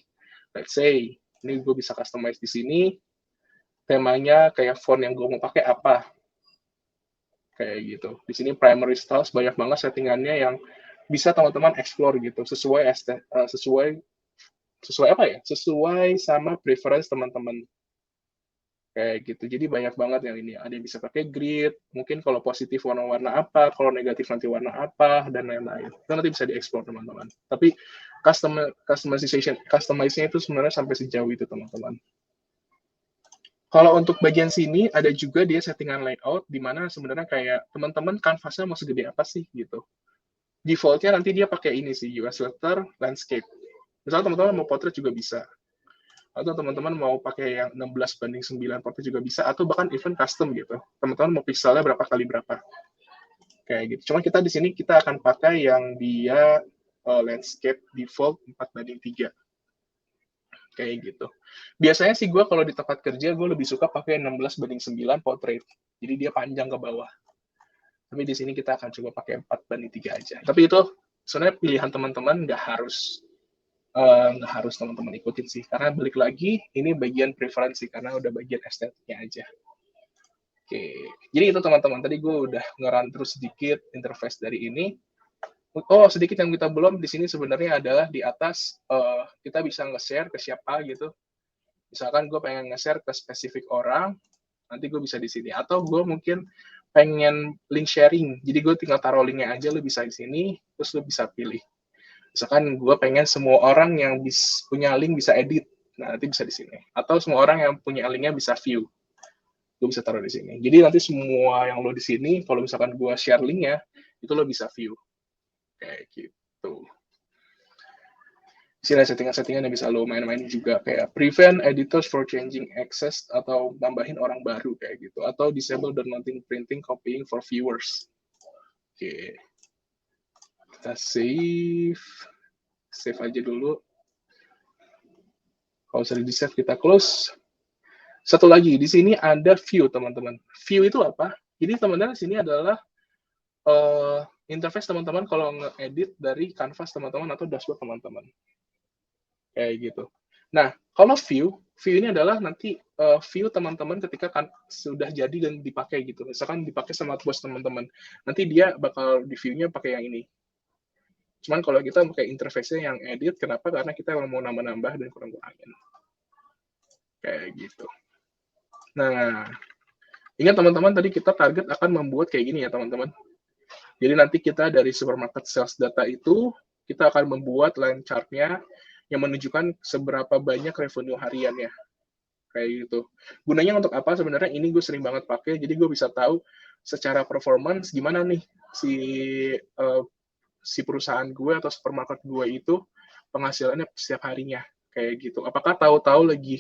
Let's say, ini gue bisa customize di sini, temanya kayak font yang gue mau pakai apa. Kayak gitu. Di sini primary styles banyak banget settingannya yang bisa teman-teman explore gitu, sesuai apa ya? Sesuai sama preference teman-teman. Kayak gitu. Jadi banyak banget yang ini. Ada yang bisa pakai grid, mungkin kalau positif warna-warna apa, kalau negatif nanti warna apa, dan lain-lain. Itu nanti bisa dieksplor teman-teman. Tapi customization itu sebenarnya sampai sejauh itu teman-teman. Kalau untuk bagian sini ada juga dia settingan layout, di mana sebenarnya kayak teman-teman kanvasnya mau segede apa sih gitu. Defaultnya nanti dia pakai ini sih, US letter, landscape. Misalnya teman-teman mau portrait juga bisa. Atau teman-teman mau pakai yang 16:9 portrait juga bisa, atau bahkan even custom gitu. Teman-teman mau pixelnya berapa kali berapa. Kayak gitu. Cuma kita di sini kita akan pakai yang dia landscape default 4:3. Kayak gitu. Biasanya sih gue kalau di tempat kerja, gue lebih suka pakai 16:9 portrait. Jadi dia panjang ke bawah. Tapi di sini kita akan coba pakai 4:3 aja. Tapi itu sebenarnya pilihan teman-teman, nggak harus teman-teman ikutin sih, karena balik lagi ini bagian preferensi karena udah bagian estetiknya aja. Oke, jadi itu teman-teman, tadi gue udah ngeran terus sedikit interface dari ini. Oh, sedikit yang kita belum di sini sebenarnya adalah di atas kita bisa nge-share ke siapa gitu. Misalkan gue pengen nge-share ke spesifik orang, nanti gue bisa di sini. Atau gue mungkin pengen link sharing, jadi gue tinggal taruh linknya aja, lu bisa di sini, terus lu bisa pilih. Misalkan gue pengen semua orang yang punya link bisa edit, nah nanti bisa di sini. Atau semua orang yang punya linknya bisa view, gue bisa taruh di sini. Jadi nanti semua yang lo di sini, kalau misalkan gue share linknya, itu lo bisa view. Kayak gitu. Sini settingan-settingan yang bisa lo main-main juga, kayak prevent editors for changing access, atau tambahin orang baru kayak gitu, atau disable downloading, printing, copying for viewers. Oke, kita save aja dulu. Kalau sudah di save, kita close. Satu lagi, di sini ada view, teman-teman. View itu apa? Jadi teman-teman di sini adalah interface teman-teman kalau nge-edit dari canvas teman-teman atau dashboard teman-teman. Kayak gitu. Nah, kalau view ini adalah nanti view teman-teman ketika sudah jadi dan dipakai gitu. Misalkan dipakai sama bos teman-teman, nanti dia bakal di view-nya pakai yang ini. Cuman kalau kita pakai interface-nya yang edit, kenapa? Karena kita mau nambah-nambah dan kurang-kurangin. Kayak gitu. Nah, ingat teman-teman, tadi kita target akan membuat kayak gini ya teman-teman. Jadi nanti kita dari supermarket sales data itu, kita akan membuat line chart-nya yang menunjukkan seberapa banyak revenue hariannya. Kayak gitu. Gunanya untuk apa? Sebenarnya ini gue sering banget pakai, jadi gue bisa tahu secara performance gimana nih si perusahaan gue atau supermarket gue itu penghasilannya setiap harinya. Kayak gitu. Apakah tahu-tahu lagi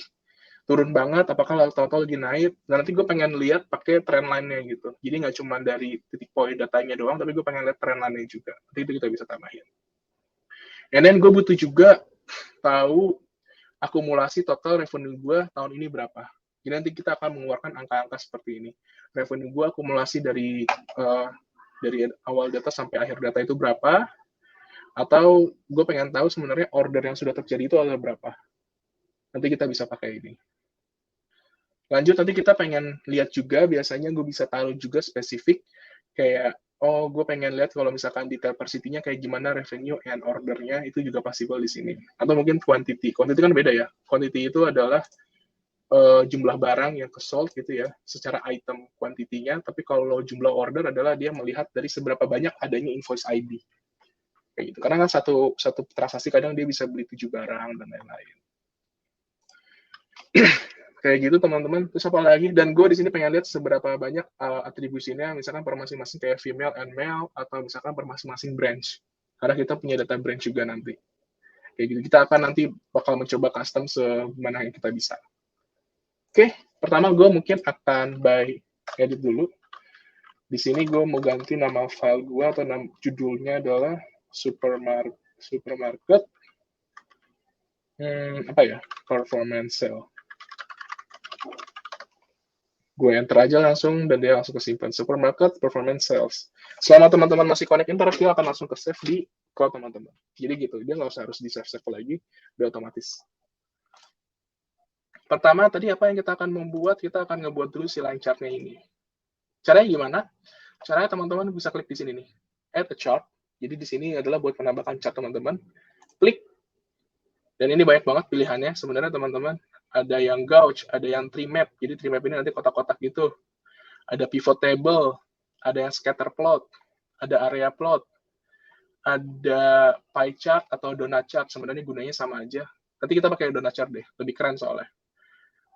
turun banget, apakah tahu-tahu lagi naik, dan nanti gue pengen lihat pakai trend line-nya gitu. Jadi nggak cuma dari titik poin datanya doang, tapi gue pengen lihat trend line-nya juga. Nanti itu kita bisa tambahin. And then gue butuh juga tahu akumulasi total revenue gue tahun ini berapa. Jadi nanti kita akan mengeluarkan angka-angka seperti ini. Revenue gue akumulasi dari awal data sampai akhir data itu berapa, atau gue pengen tahu sebenarnya order yang sudah terjadi itu ada berapa. Nanti kita bisa pakai ini. Lanjut, nanti kita pengen lihat juga, biasanya gue bisa taruh juga spesifik, kayak, oh gue pengen lihat kalau misalkan detail per city-nya kayak gimana revenue and order-nya, itu juga possible di sini. Atau mungkin quantity. Quantity kan beda ya. Quantity itu adalah jumlah barang yang ke-sold gitu ya, secara item quantity-nya, tapi kalau jumlah order adalah dia melihat dari seberapa banyak adanya invoice ID. Kayak gitu. Karena kan satu transaksi kadang dia bisa beli 7 barang dan lain-lain. Kayak gitu teman-teman. Terus apa lagi? Dan gue di sini pengen lihat seberapa banyak atribusinya, misalkan per masing-masing kayak female and male, atau misalkan per masing-masing branch. Karena kita punya data branch juga nanti. Kayak gitu. Kita akan nanti bakal mencoba custom semana yang kita bisa. Oke, pertama gue mungkin akan edit dulu. Di sini gue mau ganti nama file gue, atau judulnya adalah supermarket apa ya, performance sale. Gue enter aja langsung, dan dia langsung kesimpan supermarket performance sales. Selama teman-teman masih connect internet, dia akan langsung ke save di cloud teman-teman. Jadi gitu, dia nggak usah harus di save lagi, udah otomatis. Pertama, tadi apa yang kita akan membuat? Kita akan ngebuat dulu si line chart-nya ini. Caranya gimana? Caranya teman-teman bisa klik di sini nih, add a chart. Jadi di sini adalah buat penambahan chart teman-teman. Klik, dan ini banyak banget pilihannya. Sebenarnya teman-teman, ada yang gauge, ada yang tree map. Jadi tree map ini nanti kotak-kotak gitu. Ada pivot table, ada yang scatter plot, ada area plot, ada pie chart atau donut chart. Sebenarnya gunanya sama aja. Nanti kita pakai donut chart deh, lebih keren soalnya.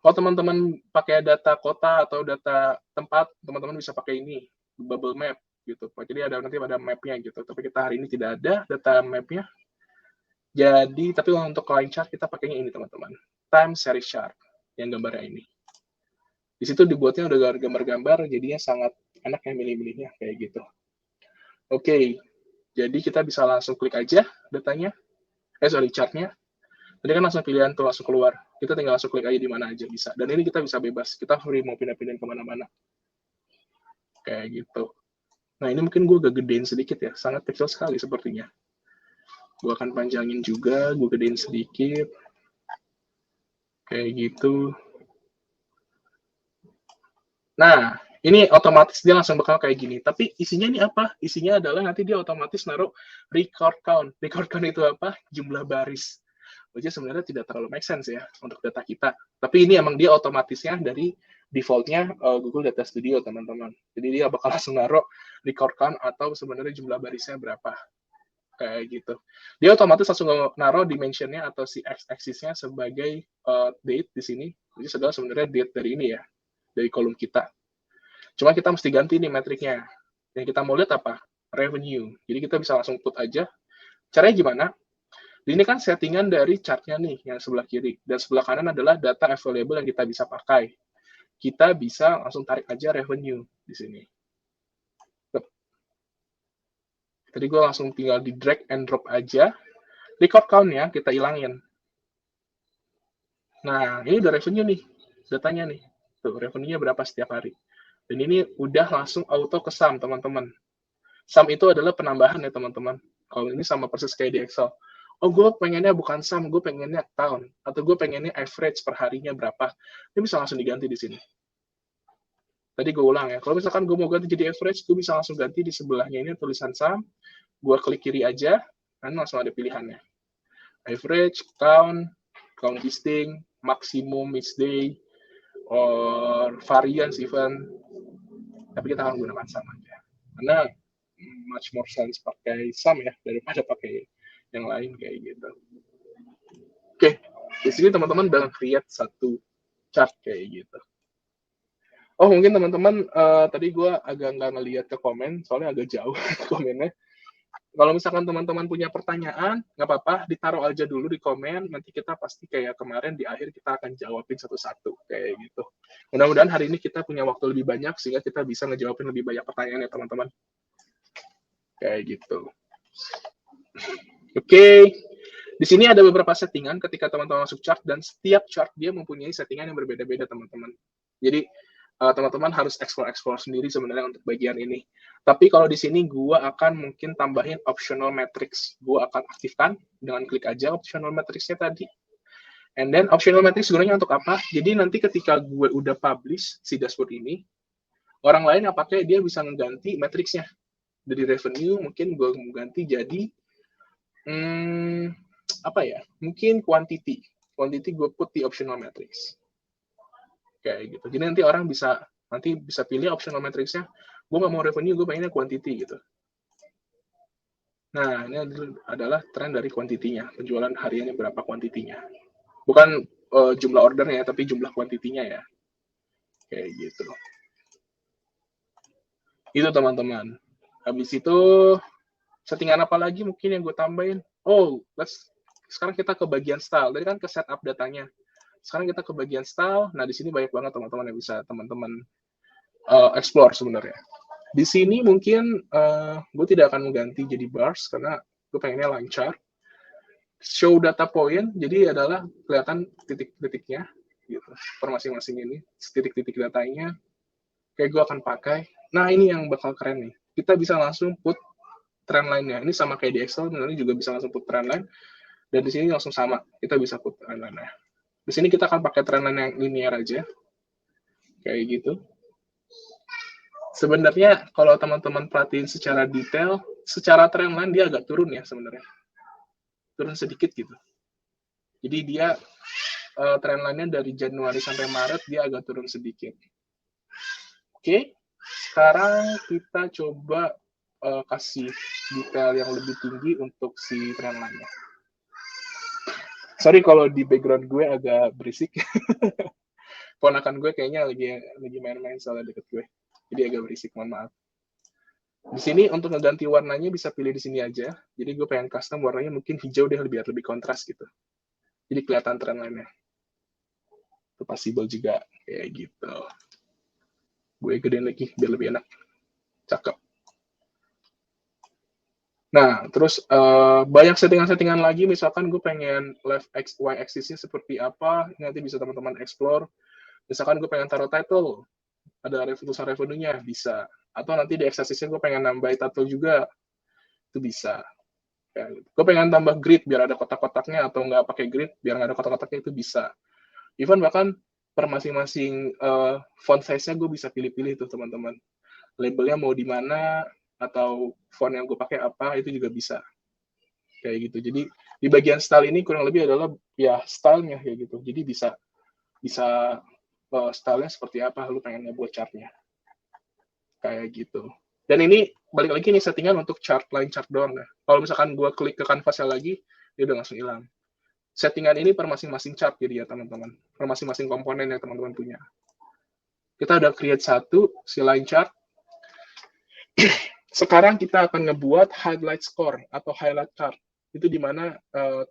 Kalau teman-teman pakai data kota atau data tempat, teman-teman bisa pakai ini, bubble map gitu. Jadi nanti ada map-nya gitu. Tapi kita hari ini tidak ada data map-nya. Jadi, tapi untuk line chart kita pakainya ini teman-teman. Time series chart yang gambarnya ini. Di situ dibuatnya udah gambar-gambar, jadinya sangat enak yang milih-milihnya kayak gitu. Oke, jadi kita bisa langsung klik aja datanya. Chart-nya. Tadi kan langsung pilihan tuh langsung keluar. Kita tinggal langsung klik aja di mana aja bisa. Dan ini kita bisa bebas. Kita free mau pindah-pindah kemana-mana. Kayak gitu. Nah, ini mungkin gue agak gedein sedikit ya. Sangat kecil sekali sepertinya. Gue akan panjangin juga. Gue gedein sedikit. Kayak gitu. Nah, ini otomatis dia langsung bakal kayak gini. Tapi isinya ini apa? Isinya adalah nanti dia otomatis naruh record count. Record count itu apa? Jumlah baris. which is sebenarnya tidak terlalu make sense ya untuk data kita. Tapi ini emang dia otomatisnya dari defaultnya Google Data Studio, teman-teman. Jadi dia bakal langsung naruh record count atau sebenarnya jumlah barisnya berapa. Kayak gitu. Dia otomatis langsung naruh dimensionnya atau si x-axisnya sebagai date di sini. Jadi sebenarnya date dari ini ya, dari kolom kita. Cuma kita mesti ganti nih metriknya. Yang kita mau lihat apa? Revenue. Jadi kita bisa langsung put aja. Caranya gimana? Ini kan settingan dari chartnya nih, yang sebelah kiri. Dan sebelah kanan adalah data available yang kita bisa pakai. Kita bisa langsung tarik aja revenue di sini. Tadi gue langsung tinggal di drag and drop aja. Record count-nya kita ilangin. Nah, ini udah revenue nih, datanya nih. Tuh, revenue-nya berapa setiap hari. Dan ini udah langsung auto ke sum, teman-teman. Sum itu adalah penambahan ya, teman-teman. Kalau ini sama persis kayak di Excel. Oh, gue pengennya bukan sum, gue pengennya tahun. Atau gue pengennya average per harinya berapa. Ini bisa langsung diganti di sini. Tadi gue ulang ya. Kalau misalkan gue mau ganti jadi average, gue bisa langsung ganti di sebelahnya ini tulisan sum. Gue klik kiri aja, dan langsung ada pilihannya. Average, count listing, maximum each day, or variance even. Tapi kita akan gunakan sum aja. Karena much more sense pakai sum ya, daripada pakai yang lain kayak gitu. Oke, di sini teman-teman udah create satu chart kayak gitu. Oh, mungkin teman-teman tadi gue agak nggak ngeliat ke komen, soalnya agak jauh komennya. Kalau misalkan teman-teman punya pertanyaan, nggak apa-apa, ditaruh aja dulu di komen, nanti kita pasti kayak kemarin di akhir kita akan jawabin satu-satu, kayak gitu. Mudah-mudahan hari ini kita punya waktu lebih banyak, sehingga kita bisa ngejawabin lebih banyak pertanyaan ya teman-teman. Kayak gitu. Oke, di sini ada beberapa settingan ketika teman-teman masuk chart, dan setiap chart dia mempunyai settingan yang berbeda-beda teman-teman. Jadi, teman-teman harus explore sendiri sebenarnya untuk bagian ini. Tapi kalau di sini gue akan mungkin tambahin optional matrix. Gue akan aktifkan dengan klik aja optional matrixnya tadi. And then optional matrix gunanya untuk apa? Jadi nanti ketika gue udah publish si dashboard ini, orang lain yang pakai dia bisa mengganti matrixnya. Dari revenue mungkin gue ganti jadi apa ya? Mungkin quantity. Quantity gue put di optional matrix. Kayak gitu. Jadi nanti orang bisa pilih optional matrixnya. Gue nggak mau revenue, gue pengennya quantity gitu. Nah, ini adalah tren dari kuantitinya. Penjualan hariannya berapa kuantitinya. Bukan jumlah ordernya, tapi jumlah kuantitinya ya. Kayak gitu. Itu teman-teman. Habis itu, settingan apa lagi mungkin yang gue tambahin? Oh, sekarang kita ke bagian style. Tadi kan ke setup datanya. Sekarang kita ke bagian style. Nah, di sini banyak banget teman-teman yang bisa teman-teman explore sebenarnya. Di sini mungkin gue tidak akan mengganti jadi bars karena gue pengennya lancar. Show data point, jadi adalah kelihatan titik-titiknya gitu, per masing-masing ini, titik-titik datanya. Kayak gue akan pakai. Nah, ini yang bakal keren nih. Kita bisa langsung put trend line-nya. Ini sama kayak di Excel, ini juga bisa langsung put trend line. Dan di sini langsung sama, kita bisa put trend line-nya. Di sini kita akan pakai trend line yang linear aja. Kayak gitu. Sebenarnya kalau teman-teman perhatiin secara detail, secara trend line dia agak turun ya sebenarnya. Turun sedikit gitu. Jadi dia trend line-nya dari Januari sampai Maret dia agak turun sedikit. Oke, sekarang kita coba kasih detail yang lebih tinggi untuk si trend line-nya. Sorry kalau di background gue agak berisik. Ponakan gue kayaknya lagi main-main soalnya deket gue. Jadi agak berisik, mohon maaf. Di sini untuk ngeganti warnanya bisa pilih di sini aja. Jadi gue pengen custom warnanya mungkin hijau deh biar lebih kontras gitu. Jadi kelihatan trend line-nya. Itu possible juga kayak gitu. Gue gedein lagi biar lebih enak. Cakep. Nah, terus banyak settingan-settingan lagi. Misalkan gue pengen left x, y axis-nya seperti apa. Nanti bisa teman-teman explore. Misalkan gue pengen taruh title. Ada tulisan revenue-nya, bisa. Atau nanti di x-axis-nya gue pengen nambah title juga. Itu bisa. Ya, gue pengen tambah grid biar ada kotak-kotaknya atau nggak pakai grid biar nggak ada kotak-kotaknya itu bisa. Even bahkan per masing-masing font size-nya gue bisa pilih-pilih tuh teman-teman. Labelnya mau di mana atau font yang gue pakai apa itu juga bisa. Kayak gitu. Jadi Di bagian style ini kurang lebih adalah ya stylenya kayak gitu. Jadi bisa bisa stylenya seperti apa lu pengen ngebuat chartnya kayak gitu. Dan ini balik lagi nih settingan untuk chart line chart doang ya. Kalau misalkan gua klik ke canvasnya lagi, dia udah langsung hilang. Settingan ini per masing-masing chart jadi ya teman-teman, per masing-masing komponen yang teman-teman punya. Kita udah create satu si line chart. Sekarang kita akan ngebuat highlight score atau highlight chart. Itu dimana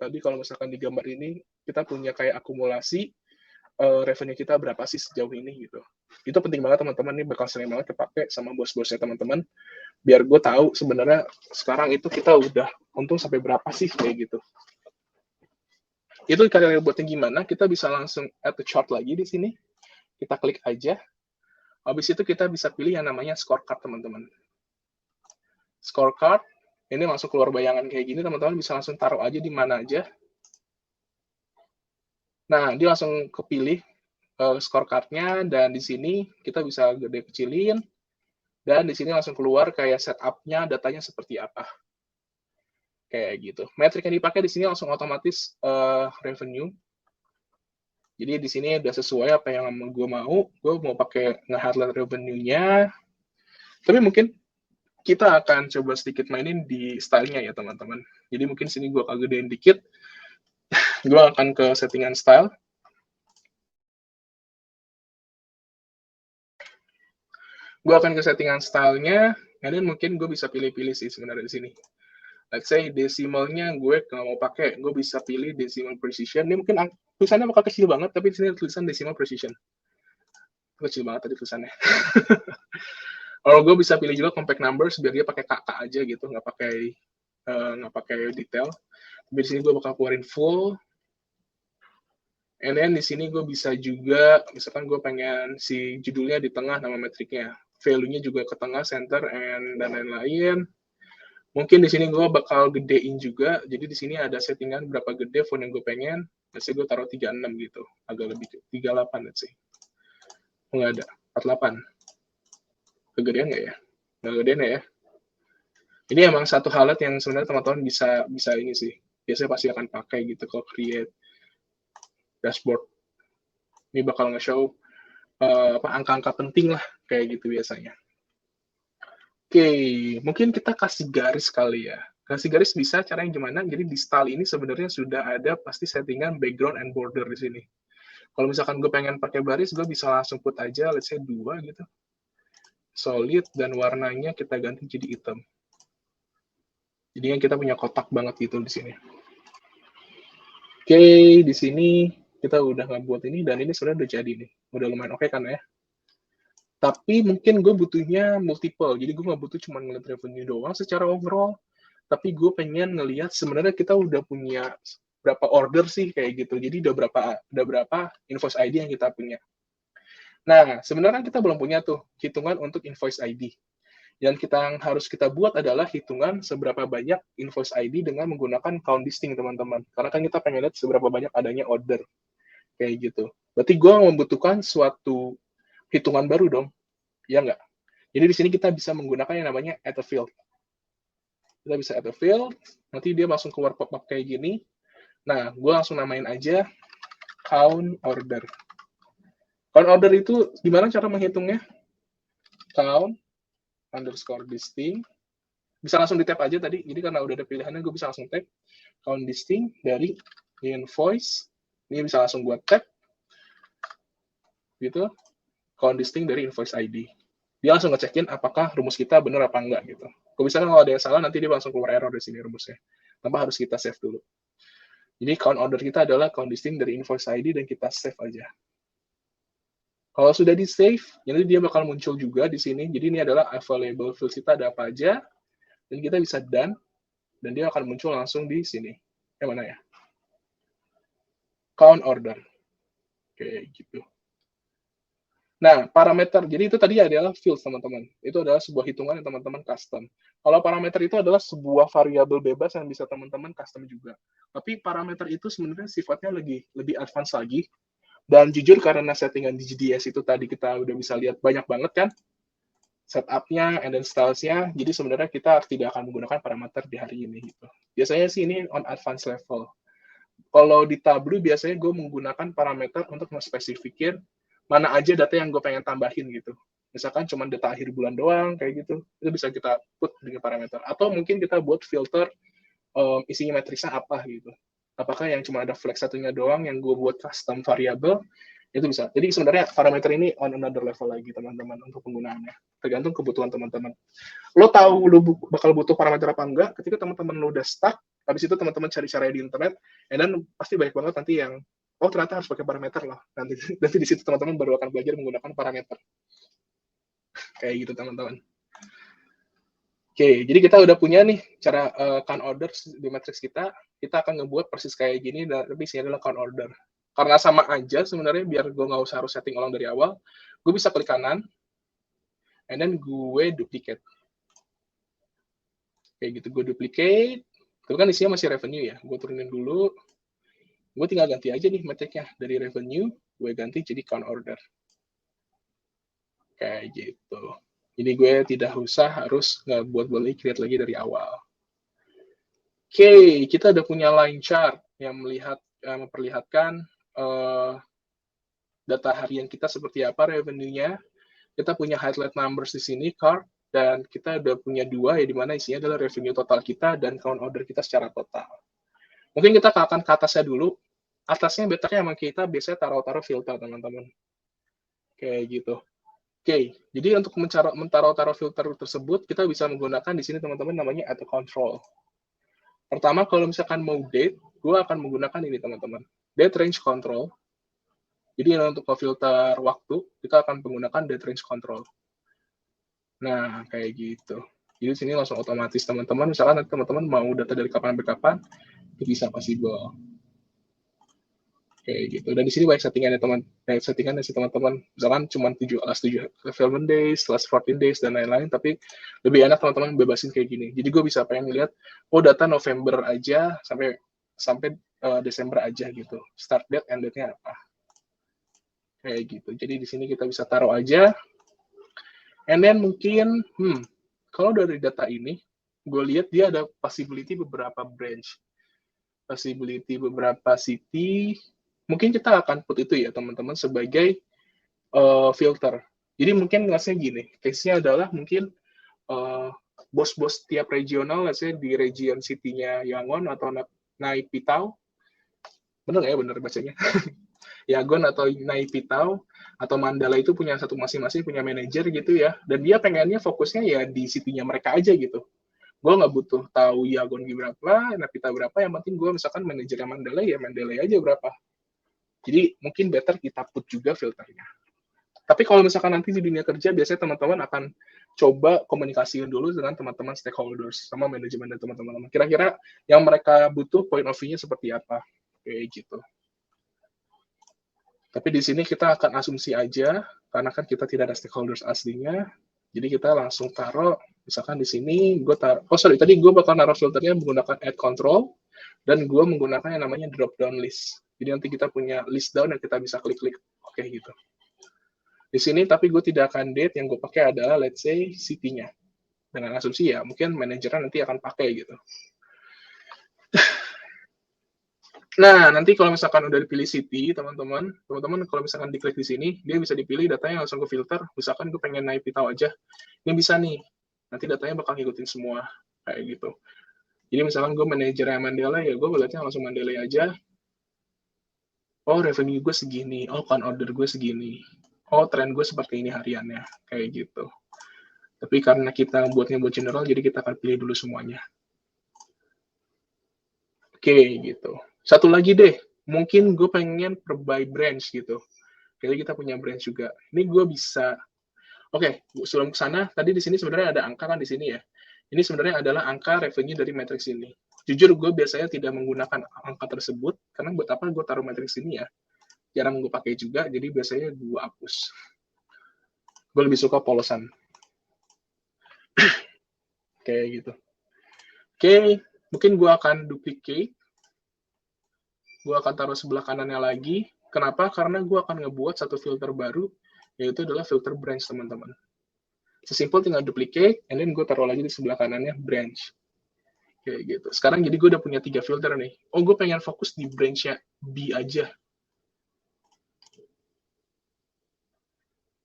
tadi kalau misalkan di gambar ini kita punya kayak akumulasi revenue kita berapa sih sejauh ini gitu. Itu penting banget teman-teman, ini bakal sering banget kepake sama bos-bosnya teman-teman. Biar gue tahu sebenarnya sekarang itu kita udah untung sampai berapa sih kayak gitu. Itu kalian buatnya gimana? Kita bisa langsung add the chart lagi di sini. Kita klik aja. Habis itu kita bisa pilih yang namanya scorecard teman-teman. Scorecard, ini langsung keluar bayangan kayak gini, teman-teman bisa langsung taruh aja di mana aja. Nah, dia langsung kepilih scorecard-nya, dan di sini kita bisa gede kecilin, dan di sini langsung keluar kayak setup-nya, datanya seperti apa. Kayak gitu. Metrik yang dipakai di sini langsung otomatis revenue. Jadi di sini udah sesuai apa yang gue mau. Gue mau pakai nge-highlight revenue-nya. Tapi mungkin kita akan coba sedikit mainin di style-nya ya teman-teman. Jadi mungkin sini gue agak gedein dikit. Gue akan ke settingan style. Gue akan ke settingan style-nya. Dan mungkin gue bisa pilih-pilih sih sebenarnya di sini. Let's say decimalnya gue nggak mau pakai. Gue bisa pilih decimal precision. Ini mungkin tulisannya bakal kecil banget, tapi di sini tulisan decimal precision. Kecil banget tadi tulisannya. Kalau gue bisa pilih juga compact numbers biar dia pakai kakak aja gitu, nggak pakai detail. Tapi di sini gue bakal keluarin full. And then di sini gue bisa juga, misalkan gue pengen si judulnya di tengah nama metriknya, value-nya juga ke tengah, center, dan lain-lain. Mungkin di sini gue bakal gedein juga, jadi di sini ada settingan berapa gede font yang gue pengen. Biasanya gue taruh 36 gitu, agak lebih 38 let's say. Nggak ada, 48. Kegedean nggak ya? Nggak gedean ya? Ini emang satu highlight yang sebenarnya teman-teman bisa ini sih. Biasanya pasti akan pakai gitu kalau create dashboard. Ini bakal nge-show angka-angka penting lah kayak gitu biasanya. Oke, mungkin kita kasih garis kali ya. Kasih garis bisa caranya gimana? Jadi di style ini sebenarnya sudah ada pasti settingan background and border di sini. Kalau misalkan gue pengen pakai baris, gue bisa langsung put aja, let's say 2 gitu. Solid, dan warnanya kita ganti jadi hitam. Jadinya kita punya kotak banget gitu di sini. Oke, di sini kita udah ngebuat ini, dan ini sebenarnya udah jadi nih. Udah lumayan oke kan ya? Tapi mungkin gue butuhnya multiple, jadi gue nggak butuh cuma ngeliat revenue doang secara overall, tapi gue pengen ngelihat sebenarnya kita udah punya berapa order sih kayak gitu. Jadi udah berapa invoice ID yang kita punya. Nah, sebenarnya kita belum punya tuh hitungan untuk invoice ID. Yang harus kita buat adalah hitungan seberapa banyak invoice ID dengan menggunakan count listing, teman-teman. Karena kan kita pengen lihat seberapa banyak adanya order. Kayak gitu. Berarti gue membutuhkan suatu hitungan baru dong. Ya nggak? Jadi di sini kita bisa menggunakan yang namanya add a field. Kita bisa add a field, nanti dia langsung keluar pop-up kayak gini. Nah, gue langsung namain aja count order. Count order itu gimana cara menghitungnya? Count underscore listing. Bisa langsung di tab aja tadi, jadi karena udah ada pilihannya, gue bisa langsung tab count listing dari invoice. Ini bisa langsung buat tab, gitu. Count listing dari invoice ID. Dia langsung ngecekin apakah rumus kita benar apa enggak gitu. Kalau misalnya kalau ada yang salah, nanti dia langsung keluar error di sini rumusnya. Tanpa harus kita save dulu. Jadi count order kita adalah count listing dari invoice ID, dan kita save aja. Kalau sudah di save, nanti dia bakal muncul juga di sini. Jadi ini adalah available fields kita ada apa aja, dan kita bisa done, dan dia akan muncul langsung di sini. Yang mana ya? Count order. Oke, gitu. Nah, parameter, jadi itu tadi adalah fields, teman-teman. Itu adalah sebuah hitungan yang teman-teman custom. Kalau parameter itu adalah sebuah variabel bebas yang bisa teman-teman custom juga. Tapi parameter itu sebenarnya sifatnya lebih advance lagi. Dan jujur karena settingan di GDS itu tadi kita udah bisa lihat banyak banget kan. setup-nya, and then styles-nya. Jadi sebenarnya kita tidak akan menggunakan parameter di hari ini gitu. Biasanya sih ini on advanced level. Kalau di Tableau biasanya gue menggunakan parameter untuk spesifikin mana aja data yang gue pengen tambahin gitu. Misalkan cuma data akhir bulan doang kayak gitu, itu bisa kita put dengan parameter. Atau mungkin kita buat filter isinya matriksnya apa gitu. Apakah yang cuma ada flex satunya doang yang gue buat custom variable, itu bisa. Jadi sebenarnya parameter ini on another level lagi teman-teman untuk penggunaannya. Tergantung kebutuhan teman-teman. Lo tahu lo bakal butuh parameter apa enggak ketika teman-teman lo udah stuck, habis itu teman-teman cari caranya di internet, dan pasti banyak banget nanti yang oh ternyata harus pakai parameter loh. Nanti di situ teman-teman baru akan belajar menggunakan parameter. Kayak gitu teman-teman. Oke, jadi kita udah punya nih cara count order di matriks kita. Kita akan ngebuat persis kayak gini, tapi isinya adalah count order. Karena sama aja sebenarnya, biar gue nggak usah harus setting ulang dari awal, gue bisa klik kanan, and then gue duplicate. Kayak gitu, gue duplicate. Itu kan isinya masih revenue ya. Gue turunin dulu. Gue tinggal ganti aja nih metriknya. Dari revenue, gue ganti jadi count order. Kayak gitu. Jadi gue tidak usah harus buat create lagi dari awal. Oke, kita udah punya line chart yang memperlihatkan data harian kita seperti apa revenue-nya. Kita punya highlight numbers di sini, card, dan kita udah punya dua, ya dimana isinya adalah revenue total kita dan count order kita secara total. Mungkin kita akan ke atasnya dulu. Atasnya betternya emang kita biasanya taruh-taruh filter, teman-teman. Kayak gitu. Oke, jadi untuk taruh filter tersebut, kita bisa menggunakan di sini, teman-teman, namanya add control. Pertama, kalau misalkan mau date, gue akan menggunakan ini, teman-teman. Date range control. Jadi untuk filter waktu, kita akan menggunakan date range control. Nah, kayak gitu. Jadi sini langsung otomatis, teman-teman. Misalkan nanti teman-teman mau data dari kapan sampai kapan, itu bisa possible. Kayak gitu. Dan di sini banyak settingannya sih teman-teman. Misalkan cuma 7 fulfillment days, last 14 days, dan lain-lain. Tapi lebih enak teman-teman bebasin kayak gini. Jadi gue bisa pengen lihat, oh data November aja sampai Desember aja gitu. Start date, end date-nya apa. Kayak gitu. Jadi di sini kita bisa taruh aja. And then mungkin, kalau dari data ini, gue lihat dia ada possibility beberapa branch. Possibility beberapa city, mungkin kita akan put itu ya teman-teman sebagai filter. Jadi mungkin ngasih gini, case-nya adalah mungkin bos-bos tiap regional, let's di region city-nya Yangon atau Naipitau, bener nggak ya bener bacanya? Yangon atau Naipitau atau Mandala itu punya satu masing-masing punya manajer gitu ya, dan dia pengennya fokusnya ya di city-nya mereka aja gitu. Gue nggak butuh tahu Yangon berapa, Napita berapa, yang penting gue misalkan manajernya Mandala, ya Mandala aja berapa. Jadi mungkin better kita put juga filternya. Tapi kalau misalkan nanti di dunia kerja, biasanya teman-teman akan coba komunikasiin dulu dengan teman-teman stakeholders, sama manajemen dan teman-teman. Kira-kira yang mereka butuh point of view-nya seperti apa. Kayak gitu. Tapi di sini kita akan asumsi aja, karena kan kita tidak ada stakeholders aslinya, jadi kita langsung taruh, misalkan di sini, tadi gue bakal naruh filternya menggunakan add control, dan gue menggunakan yang namanya drop down list. Jadi nanti kita punya list down yang kita bisa klik-klik, oke gitu. Di sini, tapi gue tidak akan date, yang gue pakai adalah, let's say, city-nya. Dengan asumsi ya, mungkin manajernya nanti akan pakai gitu. Nah, nanti kalau misalkan udah dipilih city, teman-teman kalau misalkan diklik di sini, dia bisa dipilih datanya langsung ke filter. Misalkan gue pengen naik Pitau aja, ini bisa nih. Nanti datanya bakal ngikutin semua, kayak gitu. Jadi misalkan gue manajernya Mandela, ya gue melihatnya langsung Mandela aja. Oh, revenue gue segini. Oh, count order gue segini. Oh, trend gue seperti ini hariannya, kayak gitu. Tapi karena kita buatnya buat general, jadi kita akan pilih dulu semuanya. Oke, gitu. Satu lagi deh, mungkin gue pengen per by branch gitu. Jadi kita punya branch juga. Ini gue bisa, oke, sebelum ke sana, tadi di sini sebenarnya ada angka kan di sini ya. Ini sebenarnya adalah angka revenue dari matriks ini. Jujur gue biasanya tidak menggunakan angka tersebut, karena buat apa gue taruh matriks ini ya. Jarang gue pakai juga, jadi biasanya gue hapus. Gue lebih suka polosan. Kayak gitu. Oke, mungkin gue akan duplicate. Gue akan taruh sebelah kanannya lagi. Kenapa? Karena gue akan ngebuat satu filter baru, yaitu adalah filter branch, teman-teman. Sesimpel tinggal duplicate, and then gue taruh lagi di sebelah kanannya branch. Kayak gitu. Sekarang jadi gue udah punya 3 filter nih. Oh, gue pengen fokus di branch-nya B aja.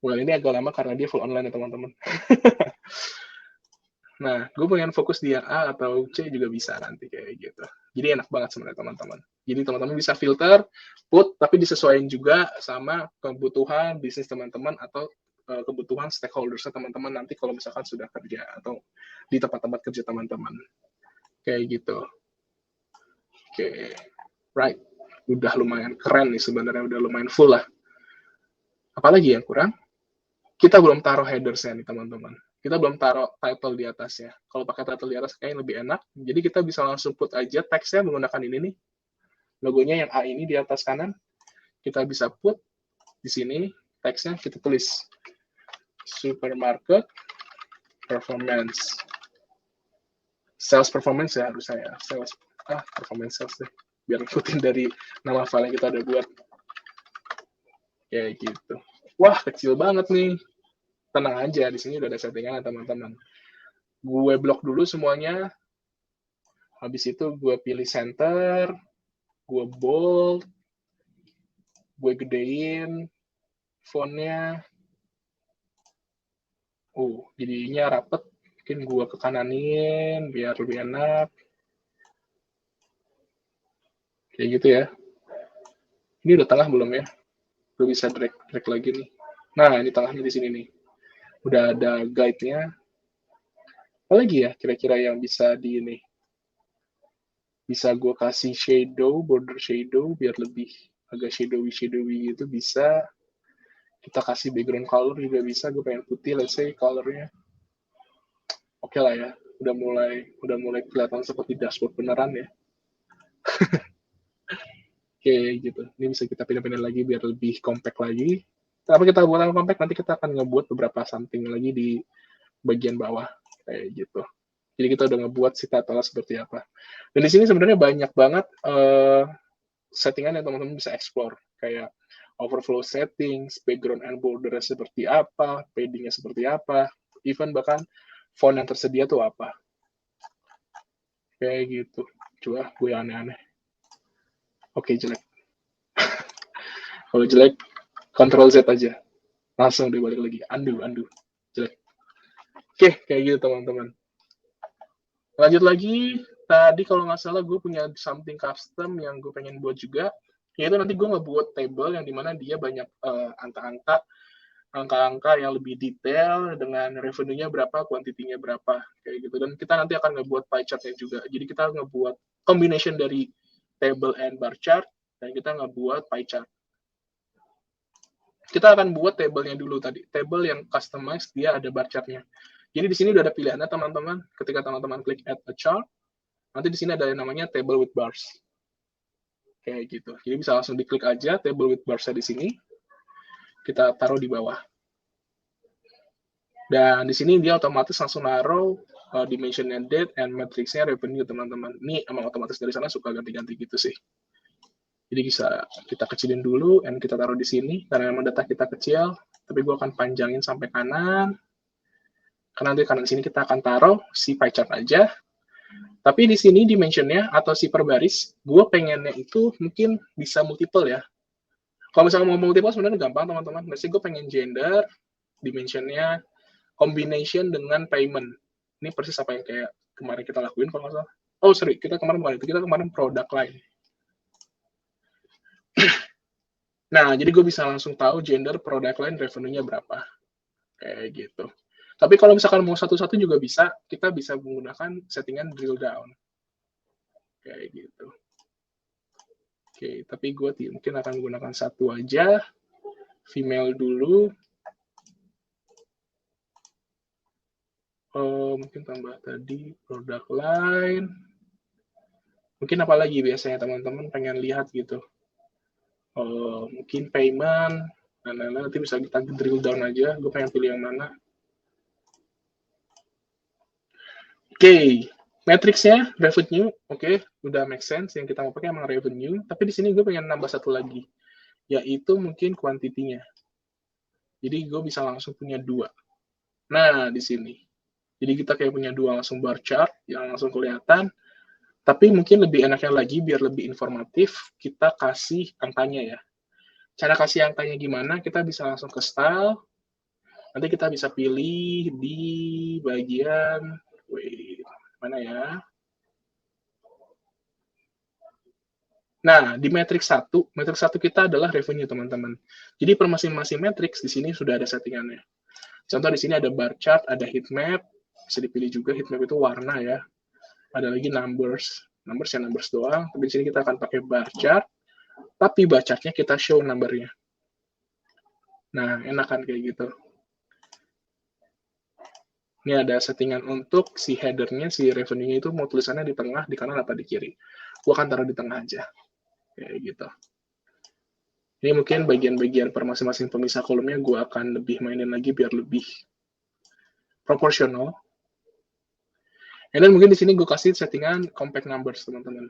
Well, ini agak lama karena dia full online ya, teman-teman. Nah, gue pengen fokus di yang A atau C juga bisa nanti kayak gitu. Jadi enak banget sebenarnya teman-teman. Jadi teman-teman bisa filter, put, tapi disesuaikan juga sama kebutuhan bisnis teman-teman atau kebutuhan stakeholders teman-teman nanti kalau misalkan sudah kerja atau di tempat-tempat kerja teman-teman. Kayak gitu. Oke, right. Udah lumayan keren nih sebenarnya, udah lumayan full lah. Apalagi yang kurang? Kita belum taruh headers-nya nih teman-teman. Kita belum taruh title di atasnya. Kalau pakai title di atas kayaknya lebih enak. Jadi kita bisa langsung put aja text-nya menggunakan ini nih. Logonya yang A ini di atas kanan. Kita bisa put di sini text-nya kita tulis supermarket performance. Sales performance ya harus saya. Performance sales deh. Biar ikutin dari nama file yang kita udah buat. Kayak gitu. Wah, kecil banget nih. Tenang aja, di sini udah ada settingan teman-teman. Gue blok dulu semuanya. Habis itu gue pilih center, gue bold, gue gedein fontnya. Jadinya rapet. Mungkin gue ke kananin biar lebih enak. Kayak gitu ya. Ini udah tengah belum ya? Gue bisa drag lagi nih. Nah, ini tengahnya di sini nih. Udah ada guide-nya. Apalagi ya kira-kira yang bisa di ini? Bisa gue kasih shadow, border shadow, biar lebih agak shadowy gitu bisa. Kita kasih background color juga bisa. Gue pengen putih, let's say colornya. Oke lah ya. Udah mulai kelihatan seperti dashboard beneran ya. Oke gitu. Ini bisa kita pindah-pindah lagi biar lebih compact lagi. Tapi kita buat yang compact, nanti kita akan ngebuat beberapa something lagi di bagian bawah kayak gitu. Jadi kita udah ngebuat si title seperti apa. Dan di sini sebenarnya banyak banget settingan yang teman-teman bisa explore. Kayak overflow settings, background and border seperti apa, paddingnya seperti apa, even bahkan font yang tersedia tuh apa. Kayak gitu. Coba gue aneh-aneh. Oke, jelek. Kalau jelek, Ctrl Z aja. Langsung dibalik lagi. Undo. Jelek. Oke, kayak gitu teman-teman. Lanjut lagi, tadi kalau nggak salah gue punya something custom yang gue pengen buat juga, yaitu nanti gue ngebuat table yang dimana dia banyak angka-angka yang lebih detail dengan revenue-nya berapa, kuantitinya berapa, kayak gitu. Dan kita nanti akan ngebuat pie chart-nya juga. Jadi kita ngebuat combination dari table and bar chart, dan kita ngebuat pie chart. Kita akan buat table-nya dulu tadi. Table yang customized, dia ada bar chart-nya. Jadi di sini udah ada pilihannya teman-teman. Ketika teman-teman klik add a chart, nanti di sini ada yang namanya table with bars. Kayak gitu. Jadi bisa langsung diklik aja table with bars di sini. Kita taruh di bawah. Dan di sini dia otomatis langsung naruh dimensionnya date and matrixnya revenue teman-teman. Ini emang otomatis dari sana suka ganti-ganti gitu sih. Jadi bisa kita kecilin dulu and kita taruh di sini karena memang data kita kecil. Tapi gue akan panjangin sampai kanan. Karena nanti kanan sini kita akan taruh si pie chart aja. Tapi di sini dimensionnya atau si per baris, gue pengennya itu mungkin bisa multiple ya. Kalau misalnya mau multiple sebenarnya gampang teman-teman. Biasanya gue pengen gender, dimensionnya, combination dengan payment. Ini persis apa yang kayak kemarin kita lakuin kalau nggak salah. Oh, sorry, kita kemarin bukan itu. Kita kemarin product line. Nah, jadi gue bisa langsung tahu gender, product line, revenue-nya berapa. Kayak gitu. Tapi kalau misalkan mau satu-satu juga bisa, kita bisa menggunakan settingan drill down. Kayak gitu. Oke, tapi gue mungkin akan menggunakan satu aja. Female dulu. Mungkin tambah tadi product line. Mungkin apa lagi biasanya teman-teman pengen lihat gitu. Mungkin payment. Nah, nanti bisa kita drill down aja. Gue pengen pilih yang mana. Oke, matrixnya revenue, oke, udah make sense. Yang kita mau pakai emang revenue, tapi di sini gue pengen nambah satu lagi, yaitu mungkin kuantitinya. Jadi gue bisa langsung punya 2. Nah, di sini. Jadi kita kayak punya dua langsung bar chart yang langsung kelihatan. Tapi mungkin lebih enaknya lagi, biar lebih informatif, kita kasih angkanya ya. Cara kasih angkanya gimana? Kita bisa langsung ke style. Nanti kita bisa pilih di bagian, mana ya? Nah, di matrix 1 kita adalah revenue, teman-teman. Jadi per masing-masing matrix di sini sudah ada settingannya. Contoh di sini ada bar chart, ada heat map, bisa dipilih juga heat map itu warna ya. Ada lagi numbers, numbers ya numbers doang. Tapi di sini kita akan pakai bar chart, tapi bar chartnya kita show numbernya. Nah, enakan kayak gitu. Ini ada settingan untuk si headernya, si revenue-nya itu mau tulisannya di tengah, di kanan, apa di kiri. Gue akan taruh di tengah aja. Kayak gitu. Ini mungkin bagian-bagian per masing-masing pemisah kolomnya gue akan lebih mainin lagi biar lebih proporsional. Dan mungkin di sini gue kasih settingan compact numbers, teman-teman.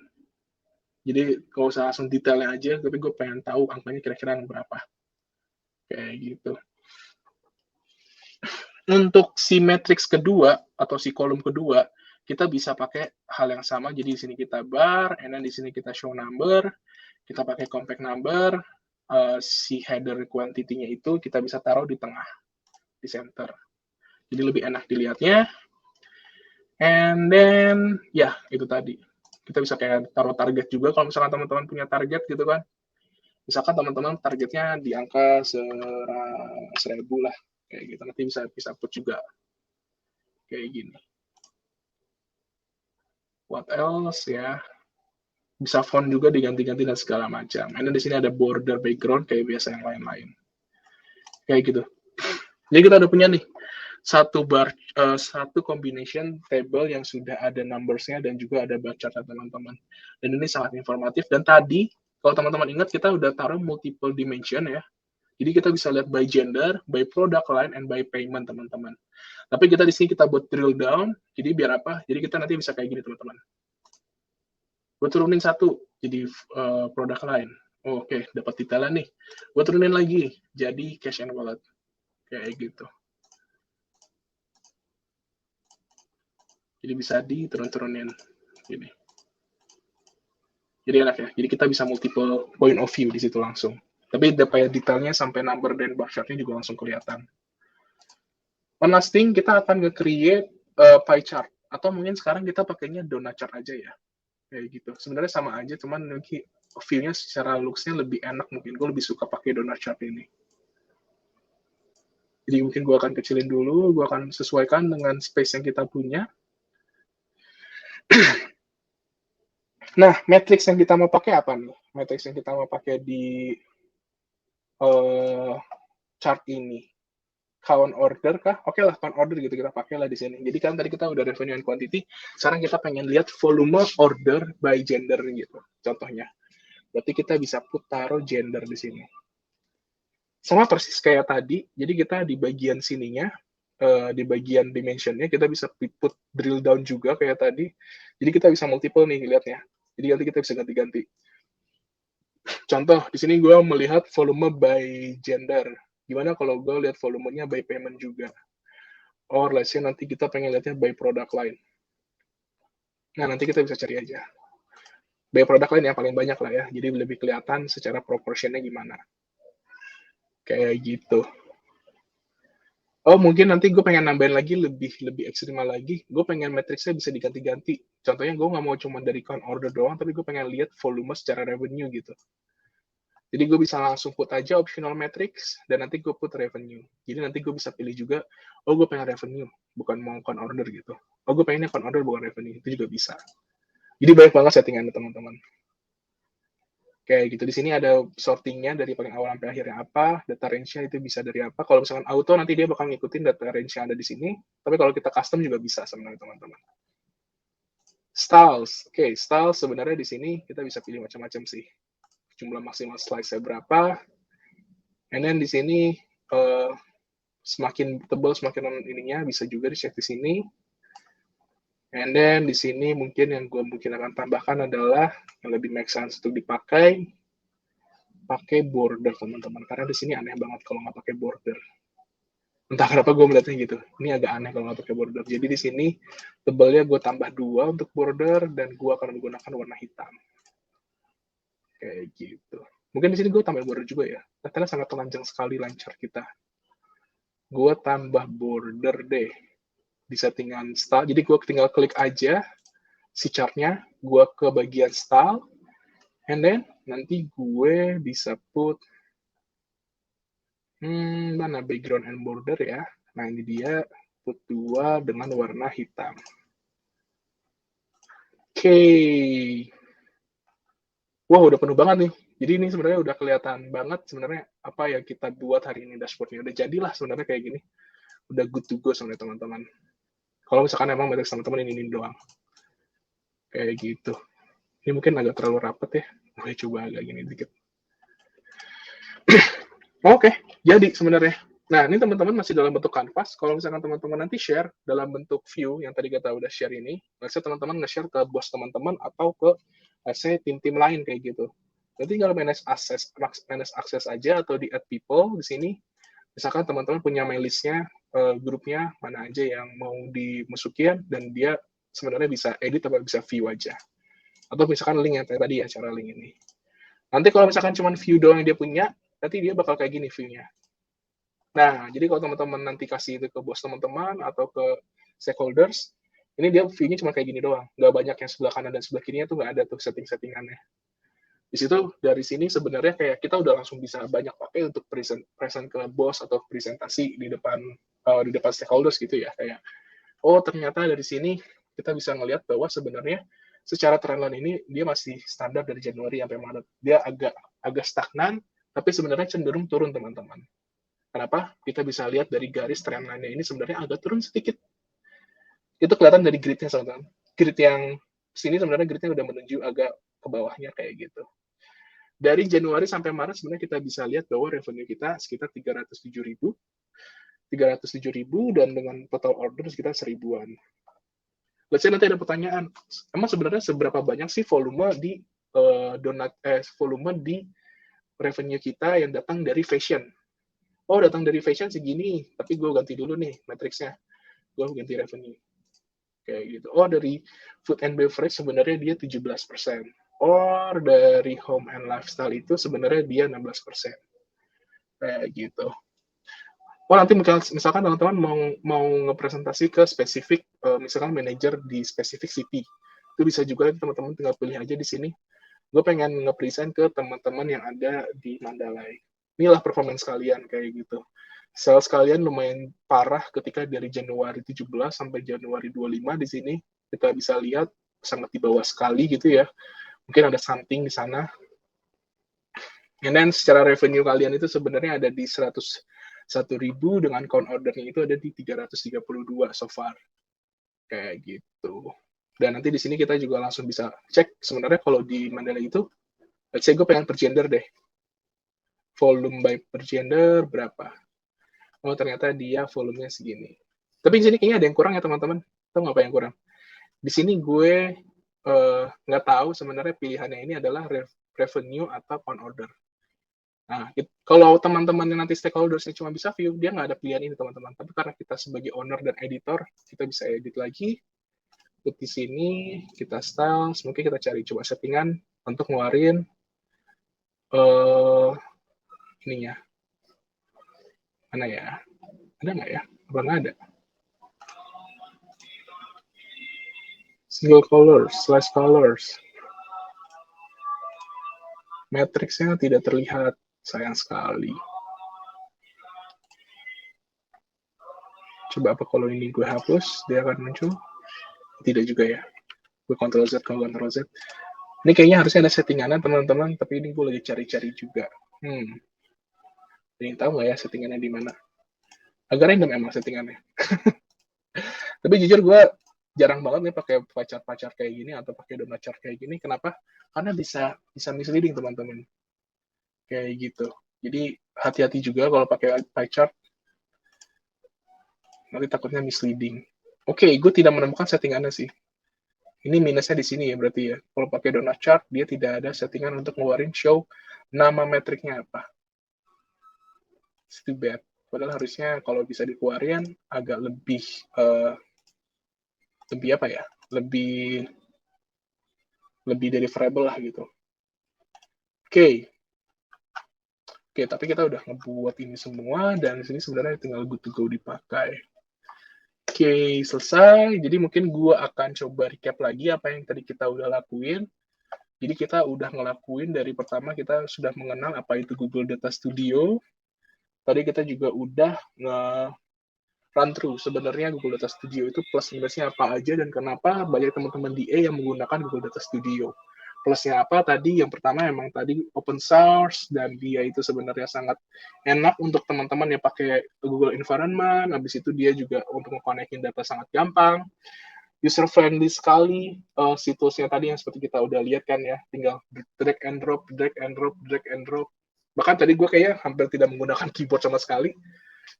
Jadi gak usah langsung detailnya aja, tapi gue pengen tahu angkanya kira-kira berapa. Kayak gitu. Untuk si matrix kedua atau si kolom kedua, kita bisa pakai hal yang sama. Jadi di sini kita bar, and then di sini kita show number, kita pakai compact number, si header quantity-nya itu kita bisa taruh di tengah, di center. Jadi lebih enak dilihatnya. And then, ya, itu tadi. Kita bisa kayak taruh target juga kalau misalkan teman-teman punya target gitu kan. Misalkan teman-teman targetnya di angka 1.000 lah. Kayak gitu. Nanti bisa put juga. Kayak gini. What else ya? Bisa font juga diganti-ganti dan segala macam. And di sini ada border background kayak biasa yang lain-lain. Kayak gitu. Jadi kita udah punya nih satu combination table yang sudah ada numbers-nya dan juga ada bar chart teman-teman. Dan ini sangat informatif. Dan tadi kalau teman-teman ingat kita udah taruh multiple dimension ya. Jadi kita bisa lihat by gender, by product line, and by payment teman-teman. Tapi kita di sini kita buat drill down. Jadi biar apa? Jadi kita nanti bisa kayak gini teman-teman. Gue turunin satu jadi product line. Oh, oke, dapat detailnya nih. Gue turunin lagi jadi cash and wallet. Kayak gitu. Jadi bisa diturun-turunin gini. Jadi enak ya. Jadi kita bisa multiple point of view di situ langsung. Tapi detailnya sampai number dan bar chart-nya juga langsung kelihatan. One last thing, kita akan nge-create pie chart. Atau mungkin sekarang kita pakainya donut chart aja ya. Kayak gitu. Sebenarnya sama aja, cuman mungkin view-nya secara looks-nya lebih enak. Mungkin gue lebih suka pakai donut chart ini. Jadi mungkin gue akan kecilin dulu, gue akan sesuaikan dengan space yang kita punya. Nah, matrix yang kita mau pakai apa nih? Matrix yang kita mau pakai di chart ini. Count order kah? Oke lah, count order gitu kita pakai lah di sini. Jadi kan tadi kita udah revenue and quantity, sekarang kita pengen lihat volume order by gender gitu. Contohnya. Berarti kita bisa taruh gender di sini. Sama persis kayak tadi, jadi kita di bagian sininya, di bagian dimensionnya, kita bisa put drill down juga kayak tadi. Jadi kita bisa multiple nih lihatnya. Jadi nanti kita bisa ganti-ganti. Contoh, di sini gue melihat volume by gender. Gimana kalau gue lihat volumenya by payment juga? Or let's say nanti kita pengen lihatnya by product line. Nah, nanti kita bisa cari aja. By product line yang paling banyak lah ya. Jadi lebih kelihatan secara proportionnya gimana. Kayak gitu. Oh, mungkin nanti gue pengen nambahin lagi lebih ekstremal lagi. Gue pengen matrixnya bisa diganti-ganti. Contohnya gue nggak mau cuma dari count order doang, tapi gue pengen lihat volume secara revenue gitu. Jadi gue bisa langsung put aja optional matrix, dan nanti gue put revenue. Jadi nanti gue bisa pilih juga, oh gue pengen revenue, bukan mau count order gitu. Oh gue pengennya count order bukan revenue, itu juga bisa. Jadi banyak banget settingannya teman-teman. Kayak gitu, di sini ada sortingnya dari paling awal sampai akhirnya apa, data range-nya itu bisa dari apa. Kalau misalkan auto, nanti dia bakal ngikutin data range yang ada di sini, tapi kalau kita custom juga bisa sebenarnya teman-teman. Styles, oke, styles sebenarnya di sini kita bisa pilih macam-macam sih. Jumlah maksimal slide-nya berapa, and then di sini semakin tebal semakin ininya bisa juga di-check di sini. And then di sini mungkin yang gue mungkin akan tambahkan adalah yang lebih make sense untuk dipakai, pakai border teman-teman. Karena di sini aneh banget kalau nggak pakai border. Entah kenapa gue melihatnya gitu. Ini agak aneh kalau nggak pakai border. Jadi di sini tebelnya gue tambah 2 untuk border dan gue akan menggunakan warna hitam. Kayak gitu. Mungkin di sini gue tambah border juga ya. Ternyata sangat telanjang sekali lancar kita. Gue tambah border deh di settingan style. Jadi gue tinggal klik aja si chartnya, gue ke bagian style, and then nanti gue bisa put mana background and border ya. Nah ini dia put 2 dengan warna hitam. Oke. Wah, udah penuh banget nih. Jadi ini sebenarnya udah kelihatan banget sebenarnya apa yang kita buat hari ini dashboardnya. Udah jadilah sebenarnya kayak gini. Udah good to go sebenarnya teman-teman. Kalau misalkan emang matrix teman-teman ini doang. Kayak gitu. Ini mungkin agak terlalu rapat ya. Gue coba agak gini dikit. Oke, jadi sebenarnya. Nah, ini teman-teman masih dalam bentuk kanvas. Kalau misalkan teman-teman nanti share dalam bentuk view yang tadi kita udah share ini, biasanya teman-teman nge-share ke bos teman-teman atau ke saya tim-tim lain kayak gitu. Nanti tinggal manage access aja atau di add people di sini. Misalkan teman-teman punya mail list-nya, grupnya mana aja yang mau dimasukin dan dia sebenarnya bisa edit atau bisa view aja. Atau misalkan link yang tadi ya, cara link ini. Nanti kalau misalkan cuma view doang yang dia punya, nanti dia bakal kayak gini view-nya. Nah, jadi kalau teman-teman nanti kasih itu ke bos teman-teman atau ke stakeholders, ini dia view-nya cuma kayak gini doang. Nggak banyak yang sebelah kanan dan sebelah kirinya tuh nggak ada tuh setting-settingannya. Di situ dari sini sebenarnya kayak kita udah langsung bisa banyak pakai untuk present ke bos atau presentasi di depan stakeholders gitu ya. Kayak, oh ternyata dari sini kita bisa ngelihat bahwa sebenarnya secara trendline ini dia masih standar dari Januari sampai Maret. Dia agak stagnan, tapi sebenarnya cenderung turun teman-teman. Kenapa? Kita bisa lihat dari garis trendline-nya ini sebenarnya agak turun sedikit. Itu kelihatan dari grid-nya, teman-teman. Grid yang sini sebenarnya grid-nya udah menuju agak ke bawahnya kayak gitu. Dari Januari sampai Maret sebenarnya kita bisa lihat bahwa revenue kita sekitar 307.000 dan dengan total order sekitar 1000-an. Let's say nanti ada pertanyaan, emang sebenarnya seberapa banyak sih volume di volume di revenue kita yang datang dari fashion? Oh, datang dari fashion segini, tapi gue ganti dulu nih matriksnya. Gue ganti revenue. Kayak gitu. Oh, dari food and beverage sebenarnya dia 17%. Or dari home and lifestyle itu sebenarnya dia 16%. Kayak gitu. Oh, nanti misalkan teman-teman mau ngepresentasi ke spesifik, misalkan manajer di spesifik city. Itu bisa juga teman-teman tinggal pilih aja di sini. Gue pengen nge-present ke teman-teman yang ada di Mandalay. Inilah performance kalian kayak gitu. Sales kalian lumayan parah ketika dari Januari 17 sampai Januari 25 di sini. Kita bisa lihat sangat di bawah sekali gitu ya. Mungkin ada something di sana. And then secara revenue kalian itu sebenarnya ada di 101.000 dengan count ordernya itu ada di 332 so far. Kayak gitu. Dan nanti di sini kita juga langsung bisa cek sebenarnya kalau di Mandalay itu, let's say gue pengen per gender deh. Volume by per gender berapa? Oh, ternyata dia volumenya segini. Tapi di sini kayaknya ada yang kurang ya teman-teman. Tahu nggak apa yang kurang? Di sini gue nggak tahu sebenarnya pilihannya ini adalah revenue atau on order. Nah, kalau teman-teman yang nanti stakeholders cuma bisa view, dia nggak ada pilihan ini teman-teman. Tapi karena kita sebagai owner dan editor, kita bisa edit lagi. Di sini kita style, mungkin kita cari coba settingan untuk ngeluarin ininya. Mana ya? Ada nggak ya? Apa nggak ada? Single colors, slash colors. Matriksnya tidak terlihat, sayang sekali. Coba apa kalau ini gue hapus, dia akan muncul? Tidak juga ya. Gue Ctrl Z, kalau Ctrl Z. Ini kayaknya harusnya ada settingannya teman-teman, tapi ini gue lagi cari-cari juga. Ada yang tahu nggak ya settingannya di mana? Agak random emang settingannya. Tapi jujur gue jarang banget nih pakai pacar kayak gini atau pakai donut chart kayak gini. Kenapa? Karena bisa misleading teman-teman. Kayak gitu. Jadi hati-hati juga kalau pakai pie chart. Nanti takutnya misleading. Oke, gue tidak menemukan settingannya sih. Ini minusnya di sini ya berarti ya. Kalau pakai donut chart, dia tidak ada settingan untuk ngeluarin show nama metriknya apa. It's too bad. Padahal harusnya kalau bisa dikeluarin agak lebih lebih apa ya? Lebih deliverable lah gitu. Oke. Oke, tapi kita udah ngebuat ini semua dan di sini sebenarnya tinggal good to go dipakai. Oke, selesai. Jadi mungkin gue akan coba recap lagi apa yang tadi kita udah lakuin. Jadi kita udah ngelakuin dari pertama kita sudah mengenal apa itu Google Data Studio. Tadi kita juga udah run through sebenarnya Google Data Studio itu plus minusnya apa aja dan kenapa banyak teman-teman DA yang menggunakan Google Data Studio. Plusnya apa tadi? Yang pertama emang tadi open source dan dia itu sebenarnya sangat enak untuk teman-teman yang pakai Google Environment. Habis itu dia juga untuk nge-connectin data sangat gampang. User friendly sekali. Situsnya tadi yang seperti kita udah lihat kan ya, tinggal drag and drop, drag and drop, drag and drop. Bahkan tadi gue kayaknya hampir tidak menggunakan keyboard sama sekali,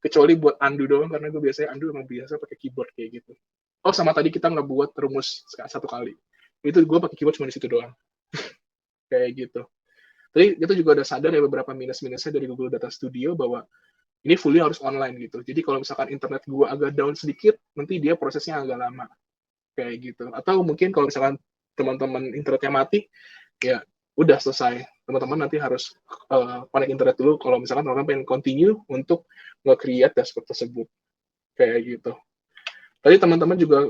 kecuali buat undo doang karena gue biasanya undo emang biasa pakai keyboard kayak gitu. Oh sama tadi kita nggak buat rumus satu kali, itu gue pakai keyboard cuma di situ doang kayak gitu. Tapi kita juga udah sadar ya beberapa minus-minusnya dari Google Data Studio bahwa ini fully harus online gitu. Jadi kalau misalkan internet gue agak down sedikit, nanti dia prosesnya agak lama kayak gitu. Atau mungkin kalau misalkan teman-teman internetnya mati, ya udah selesai. Teman-teman nanti harus connect internet dulu kalau misalkan teman-teman pengen continue untuk nge-create dashboard tersebut kayak gitu. Tadi teman-teman juga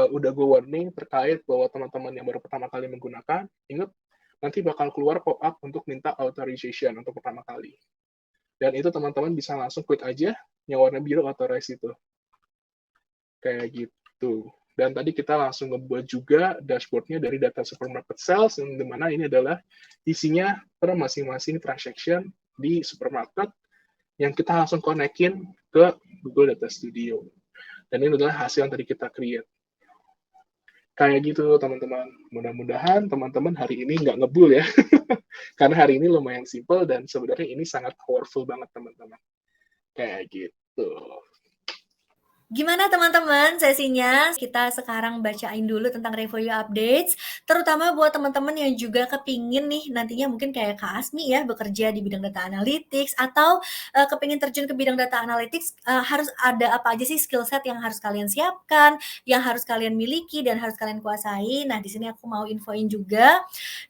udah gue warning terkait bahwa teman-teman yang baru pertama kali menggunakan, ingat nanti bakal keluar pop-up untuk minta authorization untuk pertama kali. Dan itu teman-teman bisa langsung klik aja yang warna biru authorize itu. Kayak gitu. Dan tadi kita langsung ngebuat juga dashboard-nya dari data supermarket sales, yang dimana ini adalah isinya per masing-masing transaction di supermarket yang kita langsung connect-in ke Google Data Studio. Dan ini adalah hasil yang tadi kita create. Kayak gitu, teman-teman. Mudah-mudahan teman-teman hari ini nggak ngebul ya. Karena hari ini lumayan simple dan sebenarnya ini sangat powerful banget, teman-teman. Kayak gitu. Gimana teman-teman sesinya? Kita sekarang bacain dulu tentang review updates, terutama buat teman-teman yang juga kepingin nih nantinya mungkin kayak Kak Asmi ya bekerja di bidang data analytics atau kepingin terjun ke bidang data analytics, harus ada apa aja sih skill set yang harus kalian siapkan, yang harus kalian miliki dan harus kalian kuasai. Nah di sini aku mau infoin juga.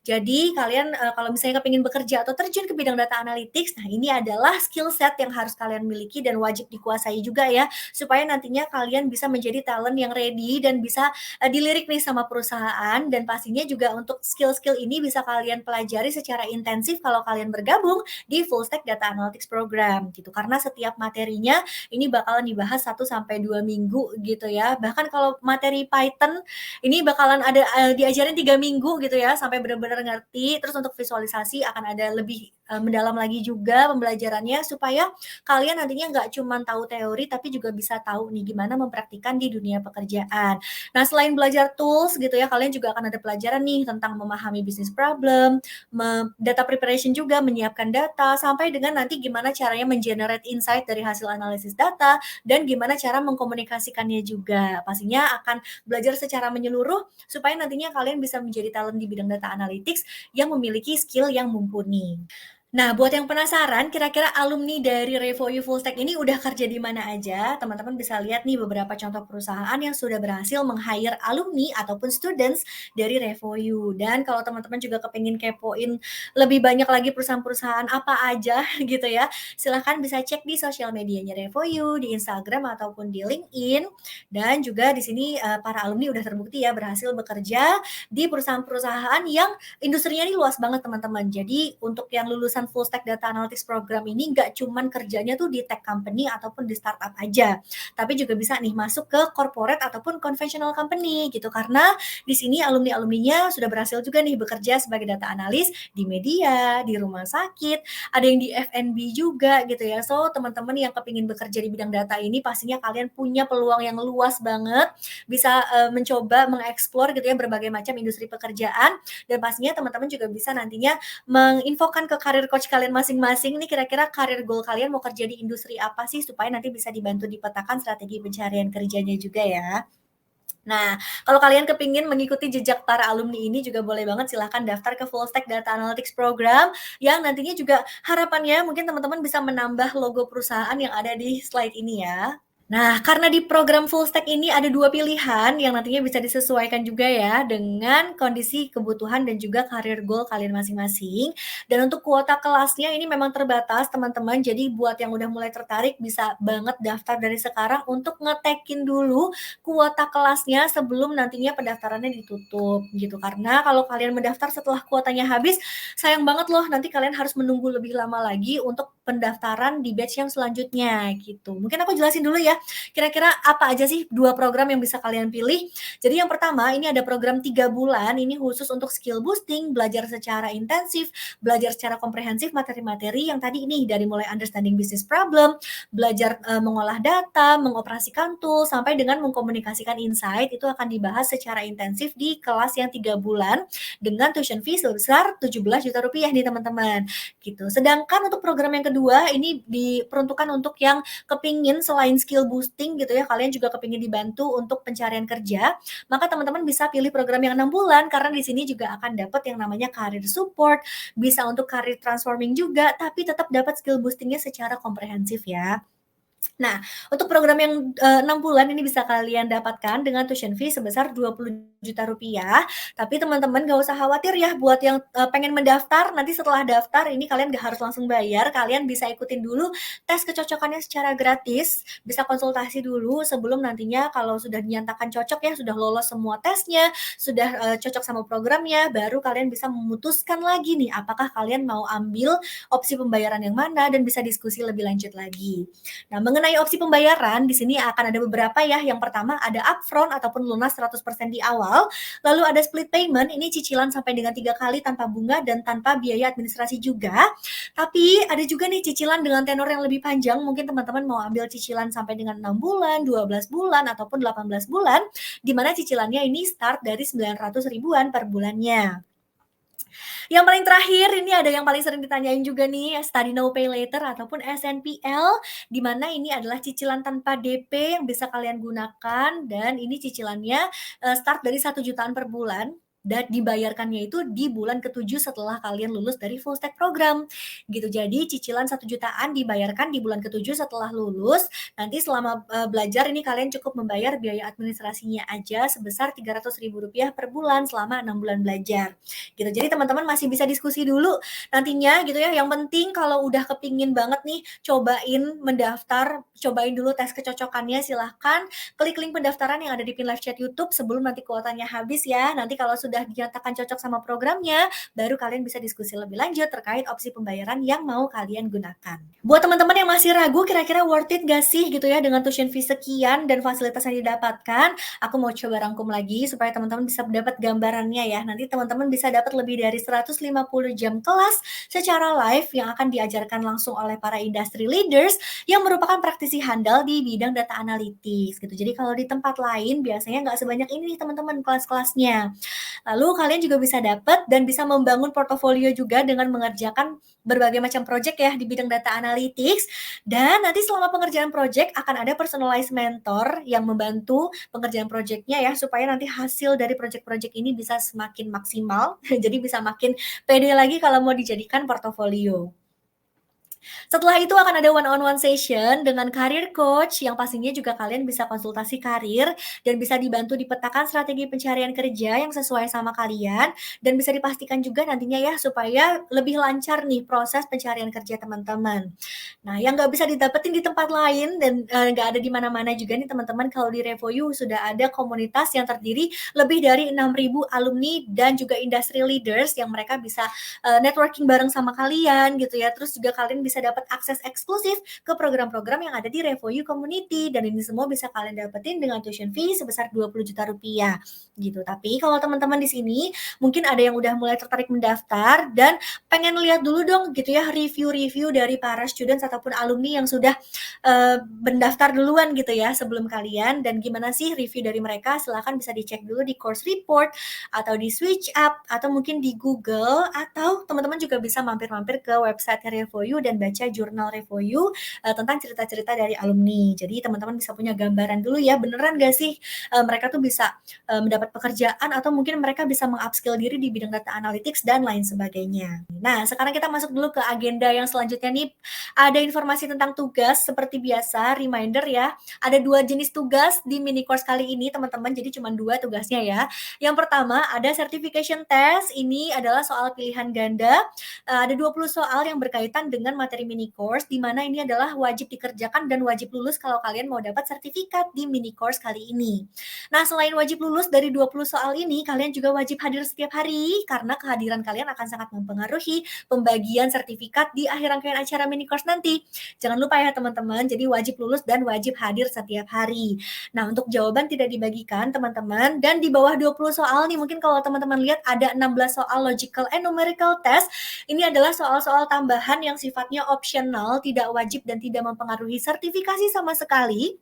Jadi kalian kalau misalnya kepingin bekerja atau terjun ke bidang data analytics, nah ini adalah skill set yang harus kalian miliki dan wajib dikuasai juga ya, supaya nantinya kalian bisa menjadi talent yang ready dan bisa dilirik nih sama perusahaan, dan pastinya juga untuk skill-skill ini bisa kalian pelajari secara intensif kalau kalian bergabung di Full Stack Data Analytics Program gitu. Karena setiap materinya ini bakalan dibahas 1-2 minggu gitu ya. Bahkan kalau materi Python ini bakalan ada diajarin 3 minggu gitu ya sampai benar-benar ngerti. Terus untuk visualisasi akan ada lebih mendalam lagi juga pembelajarannya supaya kalian nantinya nggak cuma tahu teori tapi juga bisa tahu nih gimana mempraktikkan di dunia pekerjaan. Nah, selain belajar tools gitu ya, kalian juga akan ada pelajaran nih tentang memahami bisnis problem, data preparation juga, menyiapkan data, sampai dengan nanti gimana caranya mengenerate insight dari hasil analisis data, dan gimana cara mengkomunikasikannya juga. Pastinya akan belajar secara menyeluruh supaya nantinya kalian bisa menjadi talent di bidang data analytics yang memiliki skill yang mumpuni. Nah, buat yang penasaran, kira-kira alumni dari Revoyu Full Stack ini udah kerja di mana aja? Teman-teman bisa lihat nih beberapa contoh perusahaan yang sudah berhasil meng-hire alumni ataupun students dari Revoyu. Dan kalau teman-teman juga kepingin kepoin lebih banyak lagi perusahaan-perusahaan apa aja gitu ya, silahkan bisa cek di sosial medianya Revoyu, di Instagram ataupun di LinkedIn. Dan juga di sini para alumni udah terbukti ya berhasil bekerja di perusahaan-perusahaan yang industrinya ini luas banget teman-teman. Jadi untuk yang lulusan Full Stack Data Analytics Program ini nggak cuman kerjanya tuh di tech company ataupun di startup aja, tapi juga bisa nih masuk ke corporate ataupun conventional company gitu. Karena di sini alumni-alumninya sudah berhasil juga nih bekerja sebagai data analis di media, di rumah sakit, ada yang di F&B juga gitu ya. So teman-teman yang kepingin bekerja di bidang data ini pastinya kalian punya peluang yang luas banget, bisa mencoba mengeksplor gitu ya berbagai macam industri pekerjaan, dan pastinya teman-teman juga bisa nantinya menginfokan ke karir coach kalian masing-masing nih kira-kira karir goal kalian mau kerja di industri apa sih supaya nanti bisa dibantu dipetakan strategi pencarian kerjanya juga ya. Nah, kalau kalian kepingin mengikuti jejak para alumni ini juga boleh banget silahkan daftar ke Full Stack Data Analytics Program yang nantinya juga harapannya mungkin teman-teman bisa menambah logo perusahaan yang ada di slide ini ya. Nah, karena di program full stack ini ada 2 pilihan yang nantinya bisa disesuaikan juga ya dengan kondisi kebutuhan dan juga career goal kalian masing-masing. Dan untuk kuota kelasnya ini memang terbatas teman-teman, jadi buat yang udah mulai tertarik bisa banget daftar dari sekarang untuk ngetekin dulu kuota kelasnya sebelum nantinya pendaftarannya ditutup gitu. Karena kalau kalian mendaftar setelah kuotanya habis, sayang banget loh nanti kalian harus menunggu lebih lama lagi untuk pendaftaran di batch yang selanjutnya gitu. Mungkin aku jelasin dulu ya, kira-kira apa aja sih 2 program yang bisa kalian pilih. Jadi yang pertama ini ada program 3 bulan, ini khusus untuk skill boosting, belajar secara intensif, belajar secara komprehensif materi-materi yang tadi ini dari mulai understanding business problem, belajar mengolah data, mengoperasikan tool, sampai dengan mengkomunikasikan insight, itu akan dibahas secara intensif di kelas yang 3 bulan dengan tuition fee sebesar 17 juta rupiah nih teman-teman gitu. Sedangkan untuk program yang kedua ini diperuntukkan untuk yang kepingin selain skill boosting gitu ya, kalian juga kepingin dibantu untuk pencarian kerja, maka teman-teman bisa pilih program yang 6 bulan karena di sini juga akan dapat yang namanya career support, bisa untuk career transforming juga, tapi tetap dapat skill boostingnya secara komprehensif ya. Nah, untuk program yang 6 bulan ini bisa kalian dapatkan dengan tuition fee sebesar 20 juta rupiah. Tapi teman-teman nggak usah khawatir ya buat yang pengen mendaftar, nanti setelah daftar ini kalian nggak harus langsung bayar, kalian bisa ikutin dulu tes kecocokannya secara gratis, bisa konsultasi dulu sebelum nantinya kalau sudah dinyatakan cocok ya, sudah lolos semua tesnya, sudah cocok sama programnya, baru kalian bisa memutuskan lagi nih apakah kalian mau ambil opsi pembayaran yang mana dan bisa diskusi lebih lanjut lagi. Nah, mengenai opsi pembayaran, di sini akan ada beberapa ya. Yang pertama ada upfront ataupun lunas 100% di awal, lalu ada split payment, ini cicilan sampai dengan 3 kali tanpa bunga dan tanpa biaya administrasi juga. Tapi ada juga nih cicilan dengan tenor yang lebih panjang, mungkin teman-teman mau ambil cicilan sampai dengan 6 bulan, 12 bulan, ataupun 18 bulan, di mana cicilannya ini start dari 900 ribuan per bulannya. Yang paling terakhir ini ada yang paling sering ditanyain juga nih, study now pay later ataupun SNPL, di mana ini adalah cicilan tanpa DP yang bisa kalian gunakan dan ini cicilannya start dari 1 jutaan per bulan dan dibayarkannya itu di bulan ke-7 setelah kalian lulus dari full stack program gitu. Jadi cicilan 1 jutaan dibayarkan di bulan ke-7 setelah lulus. Nanti selama belajar ini kalian cukup membayar biaya administrasinya aja sebesar Rp300.000 per bulan selama 6 bulan belajar gitu. Jadi teman-teman masih bisa diskusi dulu nantinya gitu ya. Yang penting kalau udah kepingin banget nih cobain mendaftar, cobain dulu tes kecocokannya, silahkan klik link pendaftaran yang ada di pin live chat YouTube sebelum nanti kuotanya habis ya. Nanti kalau sudah dinyatakan cocok sama programnya, baru kalian bisa diskusi lebih lanjut terkait opsi pembayaran yang mau kalian gunakan. Buat teman-teman yang masih ragu kira-kira worth it gak sih gitu ya dengan tuition fee sekian dan fasilitas yang didapatkan, aku mau coba rangkum lagi supaya teman-teman bisa dapat gambarannya ya. Nanti teman-teman bisa dapat lebih dari 150 jam kelas secara live yang akan diajarkan langsung oleh para industry leaders yang merupakan praktisi handal di bidang data analytics gitu. Jadi kalau di tempat lain biasanya nggak sebanyak ini nih teman-teman kelas-kelasnya. Lalu kalian juga bisa dapat dan bisa membangun portofolio juga dengan mengerjakan berbagai macam project ya di bidang data analytics. Dan nanti selama pengerjaan project akan ada personalized mentor yang membantu pengerjaan projectnya ya supaya nanti hasil dari project-project ini bisa semakin maksimal. Jadi bisa makin pede lagi kalau mau dijadikan portofolio. Setelah itu akan ada one-on-one session dengan career coach yang pastinya juga kalian bisa konsultasi karir dan bisa dibantu dipetakan strategi pencarian kerja yang sesuai sama kalian dan bisa dipastikan juga nantinya ya supaya lebih lancar nih proses pencarian kerja teman-teman. Nah, yang nggak bisa didapetin di tempat lain dan nggak ada di mana-mana juga nih teman-teman, kalau di RevoU sudah ada komunitas yang terdiri lebih dari 6.000 alumni dan juga industry leaders yang mereka bisa networking bareng sama kalian gitu ya. Terus juga kalian bisa dapat akses eksklusif ke program-program yang ada di RevoU Community dan ini semua bisa kalian dapetin dengan tuition fee sebesar 20 juta rupiah gitu. Tapi kalau teman-teman di sini mungkin ada yang udah mulai tertarik mendaftar dan pengen lihat dulu dong gitu ya review-review dari para students ataupun alumni yang sudah mendaftar duluan gitu ya sebelum kalian dan gimana sih review dari mereka, silahkan bisa dicek dulu di course report atau di switch up atau mungkin di Google atau teman-teman juga bisa mampir-mampir ke website RevoU dan baca jurnal review tentang cerita-cerita dari alumni. Jadi teman-teman bisa punya gambaran dulu ya, beneran gak sih mereka tuh bisa mendapat pekerjaan atau mungkin mereka bisa meng-upskill diri di bidang data analytics dan lain sebagainya. Nah, sekarang kita masuk dulu ke agenda yang selanjutnya nih. Ada informasi tentang tugas seperti biasa, reminder ya. Ada 2 jenis tugas di mini course kali ini teman-teman, jadi cuma 2 tugasnya ya. Yang pertama ada certification test, ini adalah soal pilihan ganda. Ada 20 soal yang berkaitan dengan materi mini course, di mana ini adalah wajib dikerjakan dan wajib lulus kalau kalian mau dapat sertifikat di mini course kali ini. Nah, selain wajib lulus dari 20 soal ini, kalian juga wajib hadir setiap hari, karena kehadiran kalian akan sangat mempengaruhi pembagian sertifikat di akhir rangkaian acara mini course nanti. Jangan lupa ya teman-teman, jadi wajib lulus dan wajib hadir setiap hari. Nah, untuk jawaban tidak dibagikan teman-teman, dan di bawah 20 soal nih, mungkin kalau teman-teman lihat ada 16 soal logical and numerical test, ini adalah soal-soal tambahan yang sifatnya optional, tidak wajib dan tidak mempengaruhi sertifikasi sama sekali.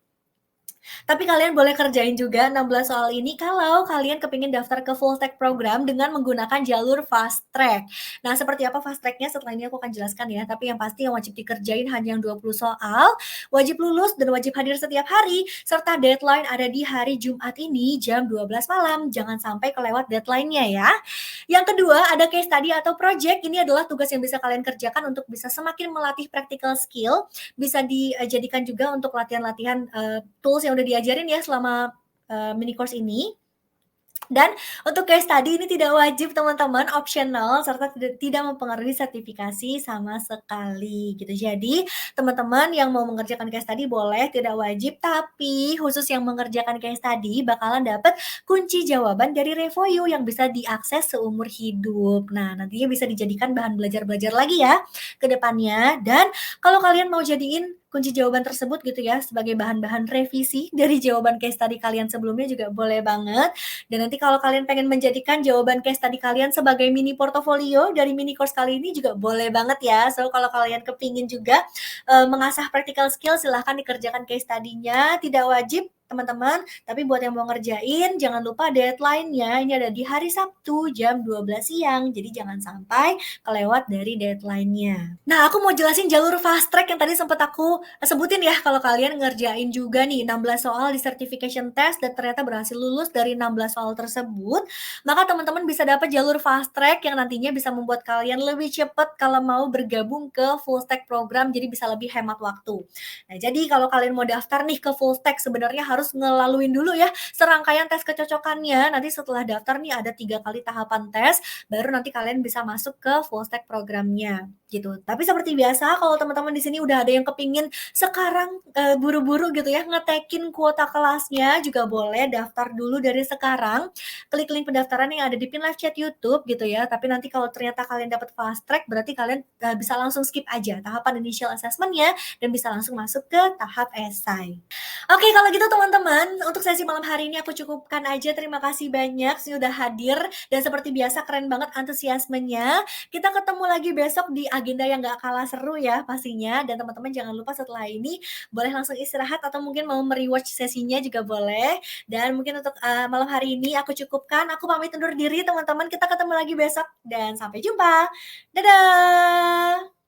Tapi kalian boleh kerjain juga 16 soal ini kalau kalian kepingin daftar ke full stack program dengan menggunakan jalur fast track. Nah, seperti apa fast tracknya setelah ini aku akan jelaskan ya. Tapi yang pasti yang wajib dikerjain hanya yang 20 soal, wajib lulus dan wajib hadir setiap hari, serta deadline ada di hari Jumat ini jam 12 malam. Jangan sampai kelewat deadline-nya ya. Yang kedua, ada case study atau project. Ini adalah tugas yang bisa kalian kerjakan untuk bisa semakin melatih practical skill, bisa dijadikan juga untuk latihan-latihan tools yang udah diajarin ya selama mini course ini. Dan untuk case study ini tidak wajib teman-teman, optional serta tidak mempengaruhi sertifikasi sama sekali gitu. Jadi teman-teman yang mau mengerjakan case study boleh, tidak wajib, tapi khusus yang mengerjakan case study bakalan dapat kunci jawaban dari review yang bisa diakses seumur hidup. Nah, nantinya bisa dijadikan bahan belajar-belajar lagi ya ke depannya. Dan kalau kalian mau jadiin kunci jawaban tersebut gitu ya sebagai bahan-bahan revisi dari jawaban case study kalian sebelumnya juga boleh banget. Dan nanti kalau kalian pengen menjadikan jawaban case study kalian sebagai mini portofolio dari mini course kali ini juga boleh banget ya. So kalau kalian kepingin juga mengasah practical skill, silahkan dikerjakan case study-nya, tidak wajib teman-teman, tapi buat yang mau ngerjain jangan lupa deadline-nya ini ada di hari Sabtu jam 12 siang, jadi jangan sampai kelewat dari deadline-nya. Nah, aku mau jelasin jalur fast track yang tadi sempat aku sebutin ya, kalau kalian ngerjain juga nih 16 soal di certification test dan ternyata berhasil lulus dari 16 soal tersebut, maka teman-teman bisa dapat jalur fast track yang nantinya bisa membuat kalian lebih cepat kalau mau bergabung ke full stack program, jadi bisa lebih hemat waktu. Nah, jadi kalau kalian mau daftar nih ke full stack sebenarnya harus ngelaluin dulu ya serangkaian tes kecocokannya. Nanti setelah daftar nih ada 3 kali tahapan tes, baru nanti kalian bisa masuk ke full stack programnya gitu. Tapi seperti biasa kalau teman-teman di sini udah ada yang kepingin sekarang buru-buru gitu ya ngetekin kuota kelasnya juga boleh daftar dulu dari sekarang. Klik link pendaftaran yang ada di pin live chat YouTube gitu ya. Tapi nanti kalau ternyata kalian dapat fast track berarti kalian bisa langsung skip aja tahapan initial assessment-nya dan bisa langsung masuk ke tahap esai. Oke, kalau gitu teman-teman, untuk sesi malam hari ini aku cukupkan aja. Terima kasih banyak sudah hadir dan seperti biasa keren banget antusiasmenya. Kita ketemu lagi besok di agenda yang gak kalah seru ya pastinya. Dan teman-teman jangan lupa setelah ini boleh langsung istirahat atau mungkin mau merewatch sesinya juga boleh. Dan mungkin untuk malam hari ini aku cukupkan. Aku pamit undur diri teman-teman. Kita ketemu lagi besok dan sampai jumpa. Dadah!